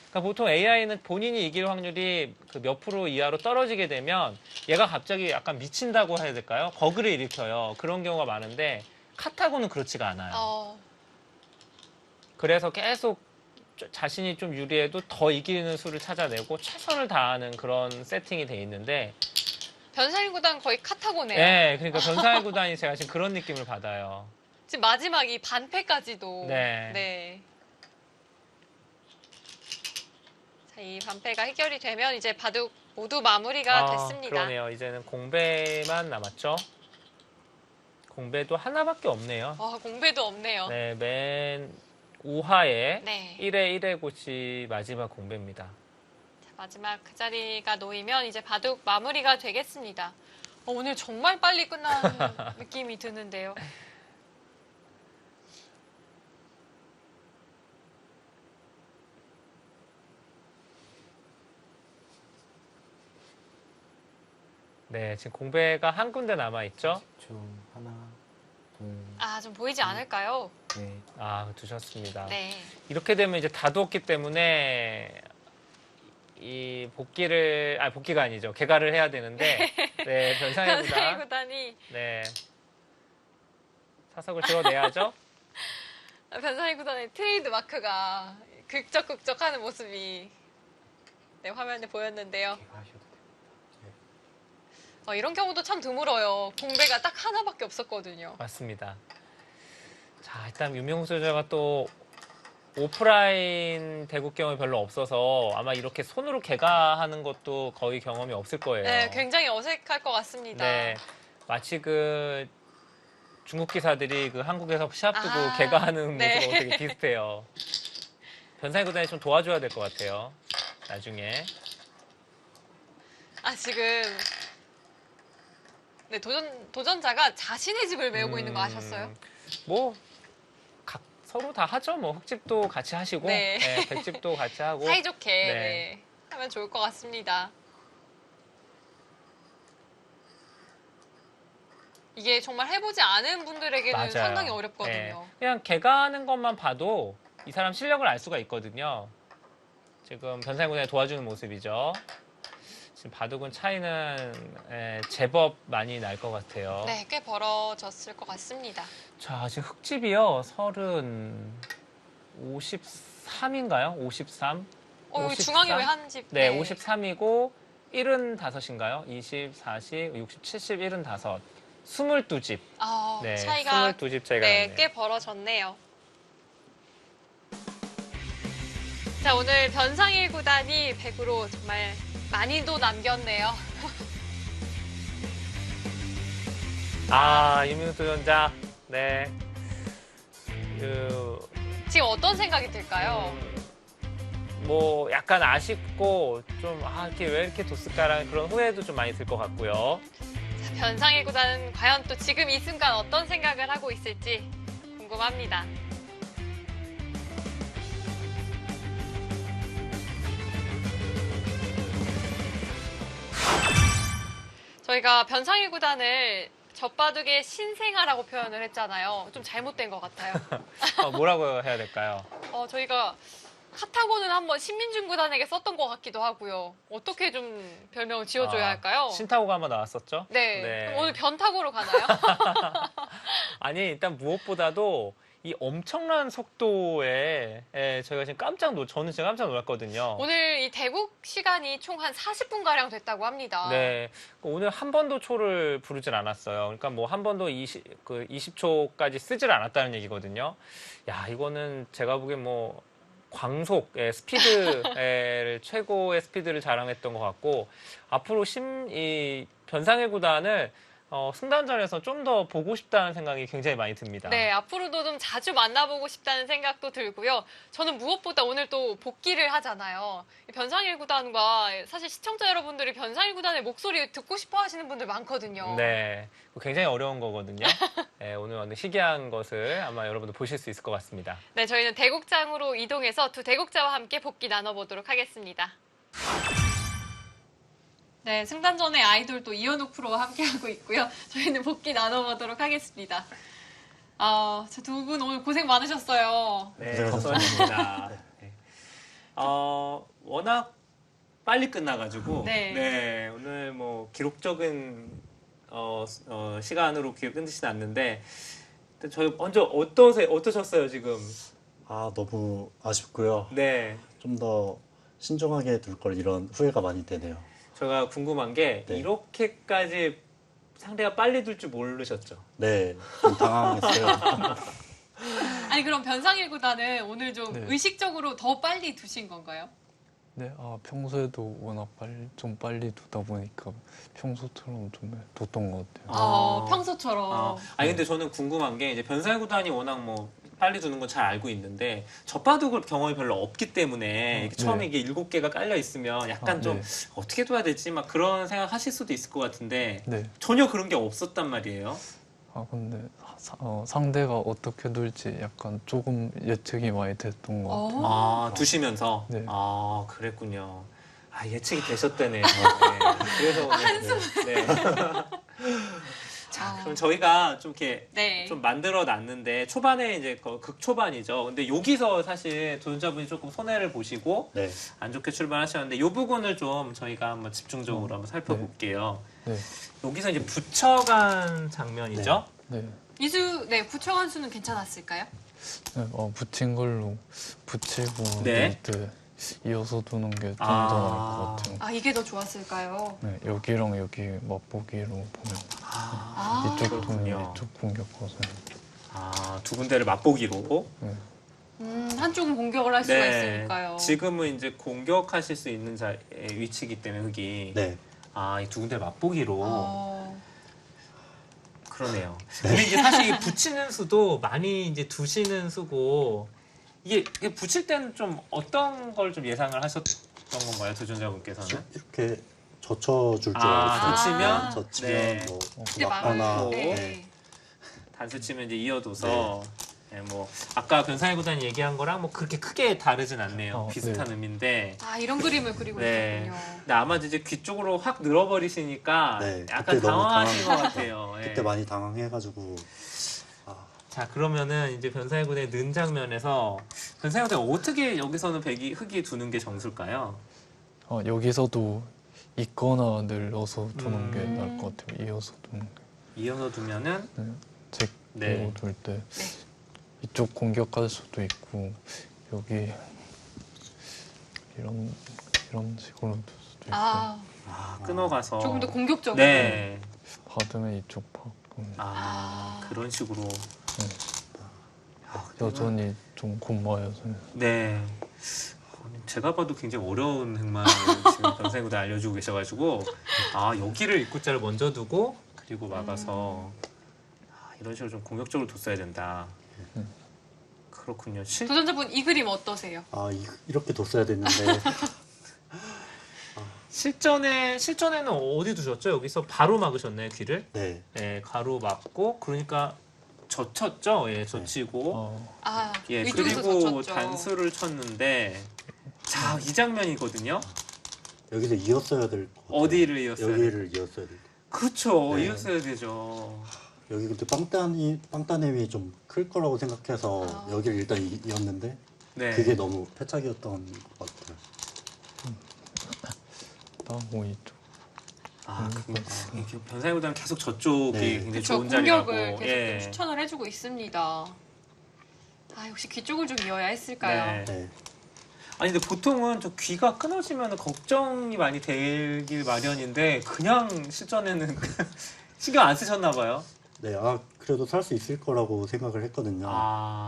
그러니까 보통 AI는 본인이 이길 확률이 그 몇 프로 이하로 떨어지게 되면 얘가 갑자기 약간 미친다고 해야 될까요? 버그를 일으켜요. 그런 경우가 많은데 컷하고는 그렇지가 않아요. 그래서 계속 자신이 좀 유리해도 더 이기는 수를 찾아내고 최선을 다하는 그런 세팅이 돼 있는데 변상일 구단 거의 카타고네요. 네, 그러니까 변상일 구단이 제가 지금 그런 느낌을 받아요. 지금 마지막 이 반패까지도. 네. 네. 자, 이 반패가 해결이 되면 이제 바둑 모두 마무리가 됐습니다. 그러네요. 이제는 공배만 남았죠. 공배도 하나밖에 없네요. 공배도 없네요. 네, 맨 우하에 네. 1회 1회 고치 마지막 공배입니다. 자, 마지막 그 자리가 놓이면 이제 바둑 마무리가 되겠습니다. 오늘 정말 빨리 끝난 느낌이 드는데요. 네, 지금 공배가 한 군데 남아있죠? 30초. 하나, 둘, 좀 보이지 않을까요? 넷. 두셨습니다. 네. 이렇게 되면 이제 다 두었기 때문에 이 복기가 아니죠. 개가를 해야 되는데, 네, 변상일 변상일 구단. 구단이 네. 사석을 들어내야죠. 변상일 구단의 트레이드 마크가 극적극적하는 모습이 네, 화면에 보였는데요. 이거 하셔도 됩니다. 이런 경우도 참 드물어요. 공배가 딱 하나밖에 없었거든요. 맞습니다. 자, 일단 유명욱 선수가 또 오프라인 대국 경험이 별로 없어서 아마 이렇게 손으로 개가하는 것도 거의 경험이 없을 거예요. 네, 굉장히 어색할 것 같습니다. 네, 마치 그 중국 기사들이 그 한국에서 시합 두고 개가하는 네. 모습하고 되게 비슷해요. 변상일 구단이 좀 도와줘야 될 것 같아요. 나중에. 지금 네, 도전자가 자신의 집을 메우고 있는 거 아셨어요? 뭐 서로 다 하죠. 뭐 흙집도 같이 하시고, 네. 백집도 같이 하고. 사이좋게 네. 네, 하면 좋을 것 같습니다. 이게 정말 해보지 않은 분들에게는 맞아요. 상당히 어렵거든요. 네. 그냥 개가하는 것만 봐도 이 사람 실력을 알 수가 있거든요. 지금 변상일 구단이 도와주는 모습이죠. 지금 바둑은 차이는 제법 많이 날 것 같아요. 네, 꽤 벌어졌을 것 같습니다. 자, 지금 흙집이요. 53인가요? 53? 여기 중앙에 왜 한 집? 네, 53이고 75인가요? 20, 40, 60, 70, 75. 22집. 네, 차이가 22집 차이가 네, 나네요. 꽤 벌어졌네요. 자, 오늘 변상일 구단이 100으로 정말 많이도 남겼네요. 유민우 도전자. 네. 지금 어떤 생각이 들까요? 뭐 약간 아쉽고 좀 이렇게 왜 이렇게 뒀을까라는 그런 후회도 좀 많이 들 것 같고요. 자, 변상일 구단은 과연 또 지금 이 순간 어떤 생각을 하고 있을지 궁금합니다. 저희가 변상일 구단을 젖바둑의 신생아라고 표현을 했잖아요. 좀 잘못된 것 같아요. 뭐라고 해야 될까요? 저희가 카타고는 한번 신민중 구단에게 썼던 것 같기도 하고요. 어떻게 좀 별명을 지어줘야 할까요? 신타고가 한번 나왔었죠? 네. 그럼 오늘 변타고로 가나요? 아니, 일단 무엇보다도 이 엄청난 속도에 저희가 지금 저는 지금 깜짝 놀랐거든요. 오늘 이 대국 시간이 총 한 40분가량 됐다고 합니다. 네. 오늘 한 번도 초를 부르질 않았어요. 그러니까 뭐 한 번도 20초까지 쓰질 않았다는 얘기거든요. 야, 이거는 제가 보기엔 뭐 광속, 스피드를 최고의 스피드를 자랑했던 것 같고 앞으로 이 변상일 구단을 승단전에서 좀 더 보고 싶다는 생각이 굉장히 많이 듭니다. 네, 앞으로도 좀 자주 만나보고 싶다는 생각도 들고요. 저는 무엇보다 오늘 또 복귀를 하잖아요. 변상일 구단과 사실 시청자 여러분들이 변상일 구단의 목소리 듣고 싶어 하시는 분들 많거든요. 네, 굉장히 어려운 거거든요. 네, 오늘 희귀한 것을 아마 여러분들 보실 수 있을 것 같습니다. 네, 저희는 대국장으로 이동해서 두 대국자와 함께 복귀 나눠보도록 하겠습니다. 네, 승단전의 아이돌 또 이현욱 프로와 함께하고 있고요. 저희는 복귀 나눠보도록 하겠습니다. 저 두 분 오늘 고생 많으셨어요. 네, 고생하셨습니다. 감사합니다. 네. 워낙 빨리 끝나가지고 네. 오늘 뭐 기록적인 시간으로 끝이진 않는데 저희 먼저 어떠셨어요 지금? 아, 너무 아쉽고요. 네. 좀 더 신중하게 둘 걸 이런 후회가 많이 되네요. 제가 궁금한 게 네. 이렇게까지 상대가 빨리 둘 줄 모르셨죠? 네, 좀 당황했어요. 아니 그럼 변상일보다는 오늘 좀 네. 의식적으로 더 빨리 두신 건가요? 네, 평소에도 워낙 좀 빨리 두다 보니까 평소처럼 좀 뒀던 것 같아요. 평소처럼. 근데 저는 궁금한 게 이제 변살 구단이 워낙 뭐 빨리 두는 건 잘 알고 있는데 젖바둑을 경험이 별로 없기 때문에 네. 처음에 이게 7개가 깔려 있으면 약간 좀 네. 어떻게 둬야 되지? 막 그런 생각 하실 수도 있을 것 같은데 네. 전혀 그런 게 없었단 말이에요. 근데 상대가 어떻게 둘지 약간 조금 예측이 많이 됐던 것 같아요. 두시면서? 네. 그랬군요. 예측이 되셨다네요. 네. 그래서 오늘 네. 자, 그럼 저희가 좀 이렇게 네. 좀 만들어 놨는데 초반에 이제 극초반이죠. 근데 여기서 사실 도전자분이 조금 손해를 보시고 네, 안 좋게 출발하셨는데 이 부분을 좀 저희가 한번 집중적으로 한번 살펴볼게요. 네. 여기서 이제 붙여간 장면이죠. 네. 네, 부처간 수는 괜찮았을까요? 네, 붙인 걸로 붙이고 네. 네. 이어서 두는 게 좀 더 나을 것 같아요. 이게 더 좋았을까요? 네, 여기랑 여기 맛보기로 보면 이쪽 그렇군요. 돈 이쪽 공격하세요. 두 군데를 맛보기로. 네. 한쪽은 공격을 할 수가 있으니까요. 지금은 이제 공격하실 수 있는 위치이기 때문에 흙이. 네, 이 두 군데를 맛보기로. 그러네요. 네. 근데 이제 사실 이 붙이는 수도 많이 이제 두시는 수고 이게 붙일 때는 좀 어떤 걸 좀 예상을 하셨던 건가요, 도전자분께서는? 이렇게 젖혀줄 줄 알았어요. 젖히면? 젖히면 네. 뭐 그때 맞거나 막고. 네. 단수 치면 이제 이어둬서 뭐 아까 변상일 구단이 얘기한 거랑 뭐 그렇게 크게 다르진 않네요. 비슷한 네. 의미인데. 이런 그림을 그리고 네. 있었군요. 근데 아마 이제 귀 쪽으로 확 늘어버리시니까 네, 약간 그때 너무 당황하신 것 같아요. 예. 그때 많이 당황해가지고 자, 그러면은 이제 변상일 구단의 는 장면에서 변상일 구단이 어떻게 여기서는 흙이 두는 게 정수일까요? 여기서도 있거나 늘어서 두는 게 음. 나을 것 같아요. 이어서 두는 게. 이어서 두면은 제끼고 네. 둘 때 이쪽 공격할 수도 있고 여기 이런 식으로 둘 수도 있고 끊어가서 조금 더 공격적으로. 네. 받으면 이쪽 받고 그런 식으로. 여전히 좀 곤마여서 네. 제가 봐도 굉장히 어려운 흑마를 지금 변상일 구단 알려주고 계셔가지고 여기를 입구자를 먼저 두고 그리고 막아서 이런 식으로 좀 공격적으로 뒀어야 된다. 그렇군요. 도전자분 이 그림 어떠세요? 이렇게 뒀어야 됐는데 실전에는 어디 두셨죠? 여기서 바로 막으셨나요, 귀를? 네, 네, 가로 막고 그러니까 젖혔죠? 예, 젖히고 이쪽에서 그리고 젖혔죠. 단수를 쳤는데 자, 이 장면이거든요. 여기서 이었어야 될 것 같아요. 어디를 이었어요? 여기를 이었어야 될. 그렇죠. 네. 이었어야 되죠. 여기 근데 빵따님이 좀 클 거라고 생각해서 여기를 일단 이었는데 네. 그게 너무 패착이었던 것 같아요. 따고 이쪽 이렇게 변상일보다는 계속 저쪽이 네. 굉장히 그쵸, 좋은 자리라고. 공격을 계속 예. 좀 추천을 해주고 있습니다. 역시 귀 쪽을 좀 이어야 했을까요? 네. 네, 아니 근데 보통은 저 귀가 끊어지면 걱정이 많이 되길 마련인데 그냥 실전에는 신경 안 쓰셨나 봐요. 네, 그래도 살 수 있을 거라고 생각을 했거든요.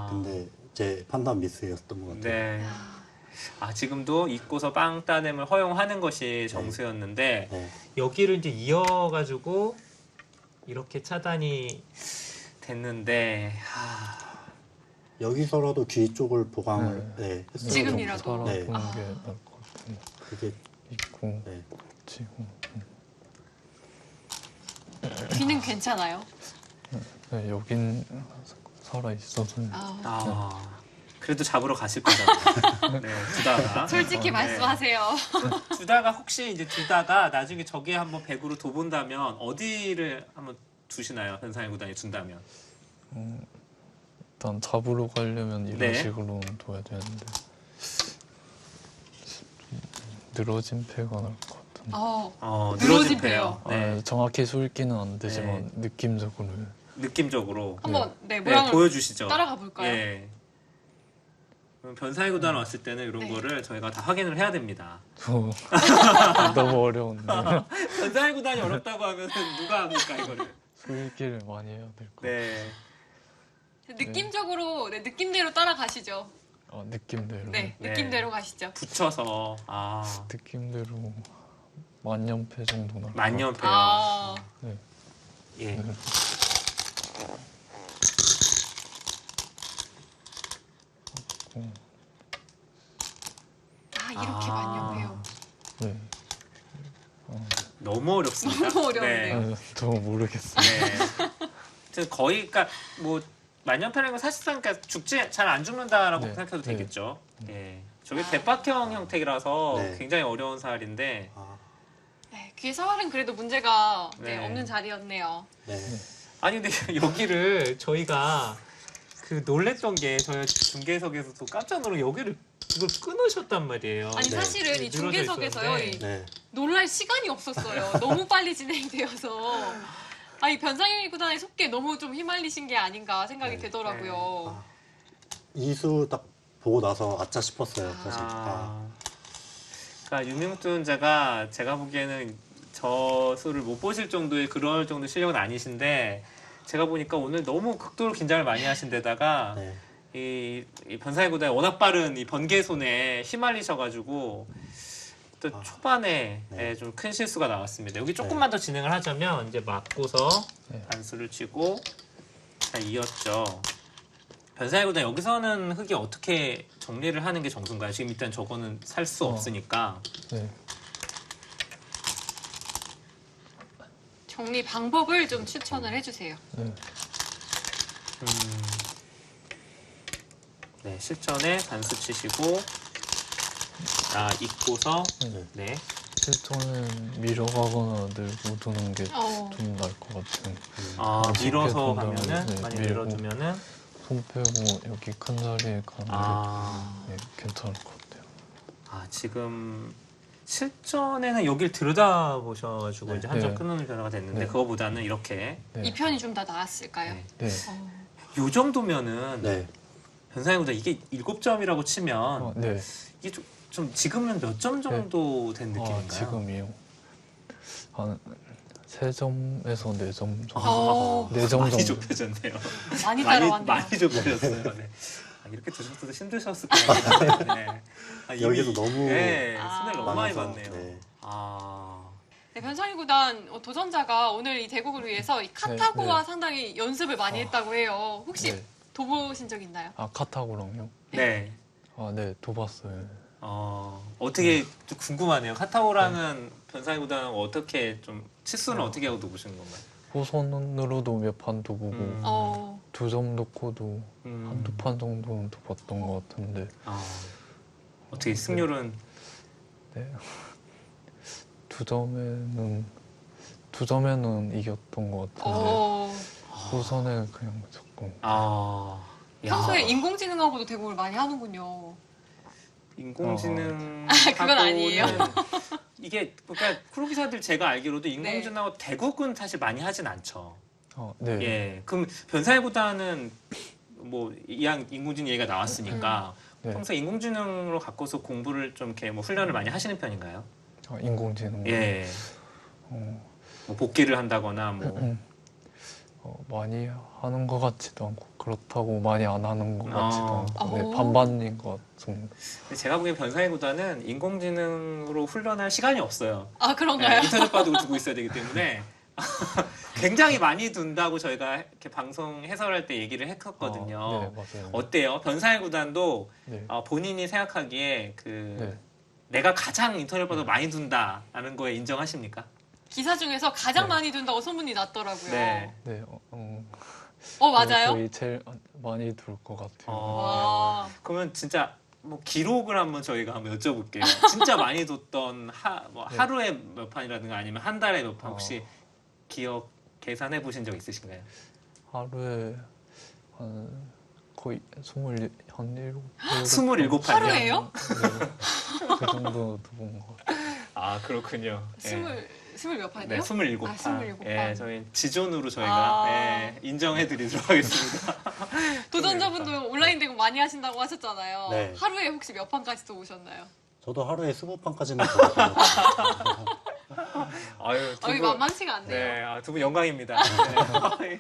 근데 제 판단 미스였던 것 같아요. 네. 지금도 잊고서 빵 따냄을 허용하는 것이 정수였는데 네, 여기를 이제 이어가지고 이렇게 차단이 됐는데 여기서라도 귀 쪽을 보강을 했어요. 지금이라도. 네. 살아보는 게 나을 것 같아요. 그게 있고 네. 치고 귀는 괜찮아요? 네, 여긴 살아 있어서 그래도 잡으러 가실 거잖아요. 네, 두다가. 솔직히 말씀하세요. 두다가 혹시 이제 두다가 나중에 저기에 한번 100으로 둬본다면 어디를 한번 두시나요? 현상일 구단이 둔다면. 일단 잡으러 가려면 이런 네. 식으로 둬야 되는데 늘어진 패가 날 것 같은데 늘어진 늘어진 패요. 패요. 네. 정확히 수 읽기는 안 되지만 느낌적으로 느낌적으로 한번 네, 네, 모양을 보여주시죠. 따라가 볼까요? 예. 그럼 변사의 구단 왔을 때는 이런 네. 거를 저희가 다 확인을 해야 됩니다. 너무 어려운데 변사의 구단이 어렵다고 하면 누가 합니까 이거를? 소일기를 많이 해야 될 것 같아요. 네. 느낌적으로 네, 느낌대로 따라가시죠. 느낌대로. 네, 네. 느낌대로 가시죠. 붙여서 느낌대로 만년패 정도 날 것 만년패요. 아, 같아요. 예. 네. 이렇게 만년패요. 네. 너무 어렵습니다. 너무 어려운데요. 네. 저 모르겠어요. 네. 지금 거의 그러니까 뭐 만년패라는 건 사실상 그러니까 죽지 잘 안 죽는다라고 네. 생각해도 네. 되겠죠. 예. 저게 대박형 형태라서 네. 굉장히 어려운 사활인데 아, 네, 귀의 사활은 그래도 문제가 네, 네. 없는 자리였네요. 네. 아니 근데 여기를 저희가 그 놀랬던 게 저희 중계석에서도 깜짝 놀라 여기를 이걸 끊으셨단 말이에요. 아니 네. 사실은 이 늘어져 중계석에서요, 있었는데. 이 네. 놀랄 시간이 없었어요. 너무 빨리 진행되어서. 이 변상현 구단의 속기에 너무 좀 휘말리신 게 아닌가 생각이 네. 되더라고요. 아, 이수 딱 보고 나서 아차 싶었어요. 사실. 그러니까 유명tun자가 제가 보기에는 저 수를 못 보실 정도의 그럴 정도 실력은 아니신데 제가 보니까 오늘 너무 극도로 긴장을 많이 하신 데다가 네. 이 변사의 구단이 워낙 빠른 이 번개손에 휘말리셔가지고 또 초반에 네. 좀 큰 실수가 나왔습니다. 여기 조금만 더 진행을 하자면 이제 맞고서 네. 반수를 치고 잘 이었죠. 변사의 구단 여기서는 흙이 어떻게 정리를 하는 게 정수인가요? 지금 일단 저거는 살 수 없으니까. 네. 정리 방법을 좀 추천을 해주세요. 네. 네, 실전에 반수 치시고 잊고서 네. 네. 실전은 밀어가거나 늘고 두는 게 어, 좀 나을 것 같은. 밀어서 쉽게 가면은 둔다면, 많이 밀고. 밀어두면은 손 빼고 여기 큰 자리에 가는 게 괜찮을 것 같아요. 지금 실전에는 여길 들여다보셔가지고 네. 이제 한 점 네. 끊는 변화가 됐는데 네. 그거보다는 이렇게 네. 이 편이 좀 더 나았을까요? 네. 네. 요 정도면은 네. 변사의 구단 이게 7점이라고 치면 네. 이게 좀 지금은 몇 점 정도 된 느낌인가요? 지금이요. 한 3점에서 4점 정도. 어. 4점 정도. 많이 좁혀졌네요. 많이 따라왔네요. 많이 좁혀졌어요. 네. 이렇게 드셨어도 힘드셨을 것 같아요. 네. 이미, 여기서 너무 네, 아. 손을 너무 많이 많아서, 봤네요. 네. 네, 변상희 구단 도전자가 오늘 이 대국을 위해서 이 카타고와 네. 상당히 연습을 많이 했다고 해요. 혹시 네. 도보신 적 있나요? 카타고랑요? 네. 네, 도봤어요. 어떻게 좀 궁금하네요. 카타오랑은 변사의 구단은 어떻게 좀 치수는 어떻게 하고 보시는 건가요? 호선으로도 몇 판도 보고 어, 2점 넣고도 음. 한두 판 정도는 더 봤던 것 같은데 어떻게 승률은 네. 2점에는 이겼던 것 같은데 어, 호선에 그냥 조금 평소에 야, 인공지능하고도 대국을 많이 하는군요. 인공지능 그건 아니에요. 이게 그러니까 프로 기사들 제가 알기로도 인공지능하고 대국은 사실 많이 하진 않죠. 네. 예. 그럼 변사의 구단은 뭐 이왕 인공지능 얘기가 나왔으니까 네. 평소 인공지능으로 갖고서 공부를 좀 이렇게 뭐 훈련을 많이 하시는 편인가요? 인공지능 예. 어, 뭐 복귀를 한다거나 뭐. 많이 하는 것 같지도 않고 그렇다고 많이 안 하는 것 같지도 않고 네, 어. 반반인 것 같습니다. 근데 제가 보기엔 변사의 구단은 인공지능으로 훈련할 시간이 없어요. 아, 그런가요? 예, 인터넷 바둑을 두고 있어야 되기 때문에 굉장히 많이 둔다고 저희가 이렇게 방송 해설할 때 얘기를 했었거든요. 네, 맞아요. 어때요? 변사의 구단도 네. 본인이 생각하기에 네. 내가 가장 인터넷 바둑 많이 둔다라는 거에 인정하십니까? 기사 중에서 가장 네. 많이 둔다고 소문이 났더라고요. 네. 네, 맞아요? 거의 제일 많이 둘 것 같아요. 와, 그러면 진짜 뭐 기록을 한번 저희가 한번 여쭤볼게요. 진짜 많이 뒀던 네. 하루에 몇 판이라든가 아니면 한 달에 몇 판 혹시 어. 기억 계산해 보신 적 있으신가요? 하루에 한 거의 27판이요? 27판이요? 하루에요? 네, 그 정도 두본 것 같아요. 아, 그렇군요. 스물 몇 판이요? 네, 27판. 아, 27판. 예, 저희 지존으로 저희가 예, 인정해드리도록 하겠습니다. 도전자분도 온라인 대국 많이 하신다고 하셨잖아요. 네. 하루에 혹시 몇 판까지도 오셨나요? 저도 하루에 20판까지는 들었어요. 아유, 두 어이 분, 만만치가 않네요. 네, 아, 두 분 영광입니다. 네.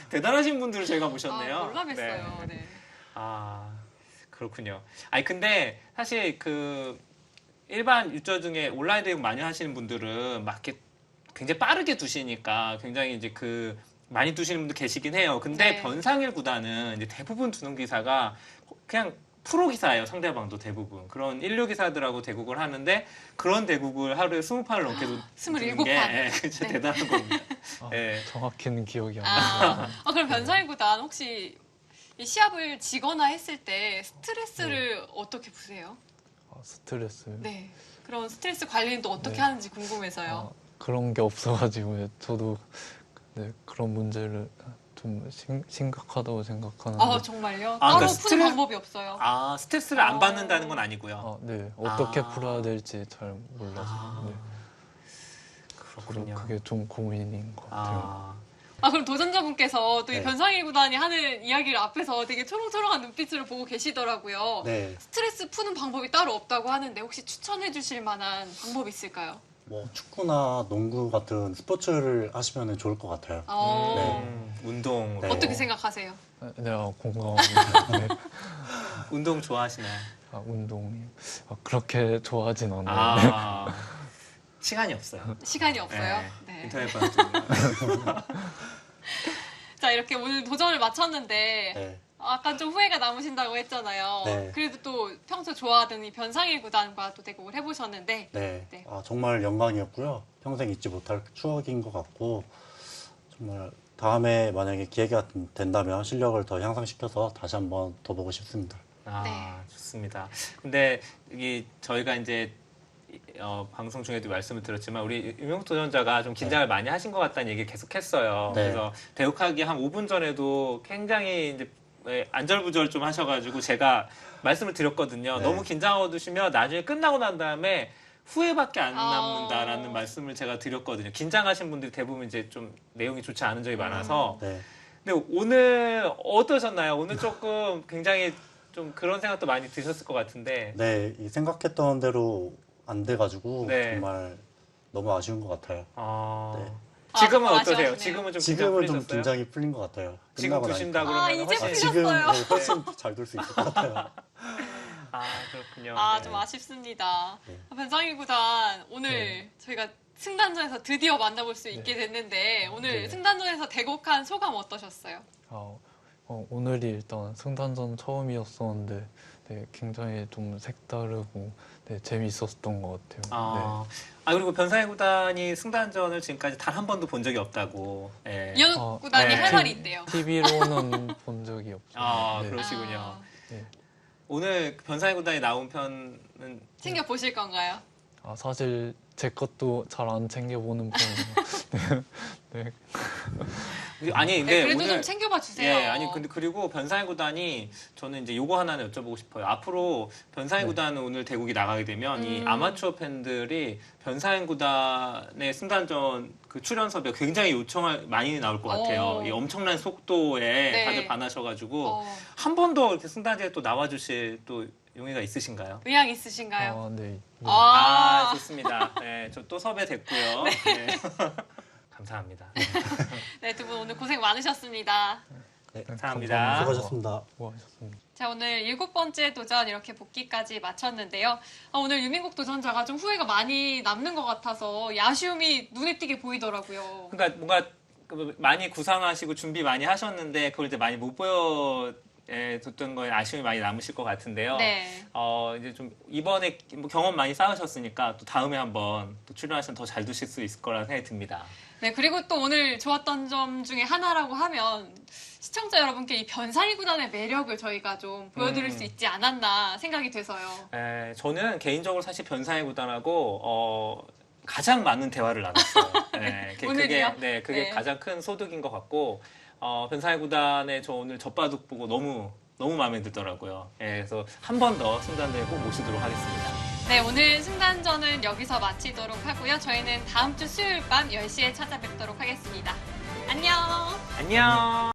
대단하신 분들을 저희가 모셨네요. 아, 몰라뵀어요. 네. 아, 그렇군요. 아니, 근데 사실 그 일반 유저 중에 온라인 대응 많이 하시는 분들은 막 이렇게 굉장히 빠르게 두시니까 굉장히 이제 그 많이 두시는 분도 계시긴 해요. 근데 네. 변상일 구단은 이제 대부분 두는 기사가 그냥 프로 기사예요. 상대방도 대부분. 그런 1류 기사들하고 대국을 하는데 그런 대국을 하루에 20판을 넘게 두는 27 게 판. 예, 진짜 네. 대단한 겁니다. 아, 예. 정확히는 기억이 안 나요. 그럼 변상일 구단 혹시 이 시합을 지거나 했을 때 스트레스를 어떻게 푸세요? 스트레스. 네. 그런 스트레스 관리는 또 어떻게 네. 하는지 궁금해서요. 그런 게 없어가지고 저도 네, 그런 문제를 좀 심각하다고 생각하는데 정말요? 아, 따로 그러니까 푸는 스트레스- 방법이 없어요. 아, 스트레스를 안 받는다는 건 아니고요. 네, 어떻게 아. 풀어야 될지 잘 몰라서 아, 네, 그렇군요. 그게 좀 고민인 것 같아요. 그럼 도전자분께서 또 이 네. 변상일 구단이 하는 이야기를 앞에서 되게 초롱초롱한 눈빛으로 보고 계시더라고요. 네, 스트레스 푸는 방법이 따로 없다고 하는데 혹시 추천해 주실 만한 방법 있을까요? 뭐 축구나 농구 같은 스포츠를 하시면 좋을 것 같아요. 운동 네. 어떻게 생각하세요? 네, 공감합니다. 네. 운동 좋아하시나요? 운동이 그렇게 좋아하진 않아요. 아, 시간이 없어요. 시간이 없어요? 네. 네. 인터넷 방송. 자, 이렇게 오늘 도전을 마쳤는데 네, 약간 좀 후회가 남으신다고 했잖아요. 네. 그래도 또 평소 좋아하던 이 변상일 구단과 또 대국을 해보셨는데 네. 네. 정말 영광이었고요. 평생 잊지 못할 추억인 것 같고 정말 다음에 만약에 기회가 된다면 실력을 더 향상시켜서 다시 한번 더 보고 싶습니다. 아, 네. 좋습니다. 근데 여기 저희가 이제 방송 중에도 말씀을 드렸지만 우리 유명 도전자가 좀 긴장을 많이 하신 것 같다는 얘기를 계속했어요. 네. 그래서 대국하기 한 5분 전에도 굉장히 이제 안절부절 좀 하셔가지고 제가 말씀을 드렸거든요. 네. 너무 긴장하고 두시면 나중에 끝나고 난 다음에 후회밖에 안 아. 남는다라는 말씀을 제가 드렸거든요. 긴장하신 분들이 대부분 이제 좀 내용이 좋지 않은 적이 많아서. 네. 근데 오늘 어떠셨나요? 오늘 조금 굉장히 좀 그런 생각도 많이 드셨을 것 같은데. 네, 이 생각했던 대로 안 돼가지고 네. 정말 너무 아쉬운 것 같아요. 아... 네. 지금은 아, 어떠세요? 아쉬웠네요. 지금은 좀 긴장 지금은 좀 풀리셨어요? 긴장이 풀린 것 같아요. 지금 끝나고 두신다 나니까. 그러면 이제 훨씬 지금 풀렸어요. 네, 훨씬 잘 둘 수 있을 것 같아요. 아 그렇군요. 좀 네. 아쉽습니다. 네. 변상일 구단 오늘 네. 저희가 승단전에서 드디어 만나볼 수 있게 됐는데 오늘 네. 승단전에서 대국한 소감 어떠셨어요? 오늘이 일단 승단전 처음이었었는데 네, 굉장히 좀 색다르고 네, 재미있었던 것 같아요. 그리고 변상일 구단이 승단전을 지금까지 단 한 번도 본 적이 없다고. 예. 이현욱 구단이 네. 할 말이 있대요. TV로는 본 적이 없어요. 아, 네. 그러시군요. 아, 네. 오늘 변상일 구단이 나온 편은 챙겨 보실 건가요? 사실 제 것도 잘 안 챙겨보는 편이에요. 네. 아니 근데 그래도 오늘 좀 챙겨봐 주세요. 예, 아니 근데 그리고 변상일 구단이 저는 이제 요거 하나는 여쭤보고 싶어요. 앞으로 변상일 네. 구단은 오늘 대국이 나가게 되면 이 아마추어 팬들이 변상일 구단의 승단전 그 출연 섭외 굉장히 요청을 많이 나올 것 같아요. 오. 이 엄청난 속도에 네. 다들 반하셔가지고 어, 한 번 더 이렇게 승단전에 또 나와주실 또 용의가 있으신가요? 의향 있으신가요? 네. 네. 아. 좋습니다. 네, 저 또 섭외됐고요. 네. 감사합니다. 네, 두 분 오늘 고생 많으셨습니다. 네, 감사합니다. 수고하셨습니다. 수고하셨습니다. 자, 오늘 7번째 도전 이렇게 복귀까지 마쳤는데요. 오늘 유민국 도전자가 좀 후회가 많이 남는 것 같아서 이 아쉬움이 눈에 띄게 보이더라고요. 그러니까 뭔가 많이 구상하시고 준비 많이 하셨는데 그걸 이제 많이 못 보여줬던 거에 아쉬움이 많이 남으실 것 같은데요. 네. 이제 좀 이번에 뭐 경험 많이 쌓으셨으니까 또 다음에 한번 또 출연하시면 더 잘 두실 수 있을 거라는 생각이 듭니다. 네, 그리고 또 오늘 좋았던 점 중에 하나라고 하면 시청자 여러분께 이 변상일 구단의 매력을 저희가 좀 보여드릴 수 있지 않았나 생각이 돼서요. 저는 개인적으로 사실 변상일 구단하고 가장 많은 대화를 나눴어요. 네, 오늘이요? 그게 네. 가장 큰 소득인 것 같고 변상일 구단의 저 오늘 젖바둑 보고 너무 마음에 들더라고요. 그래서 한 번 더 승단대에 꼭 모시도록 하겠습니다. 네, 오늘 승단전은 여기서 마치도록 하고요. 저희는 다음 주 수요일 밤 10시에 찾아뵙도록 하겠습니다. 안녕! 안녕.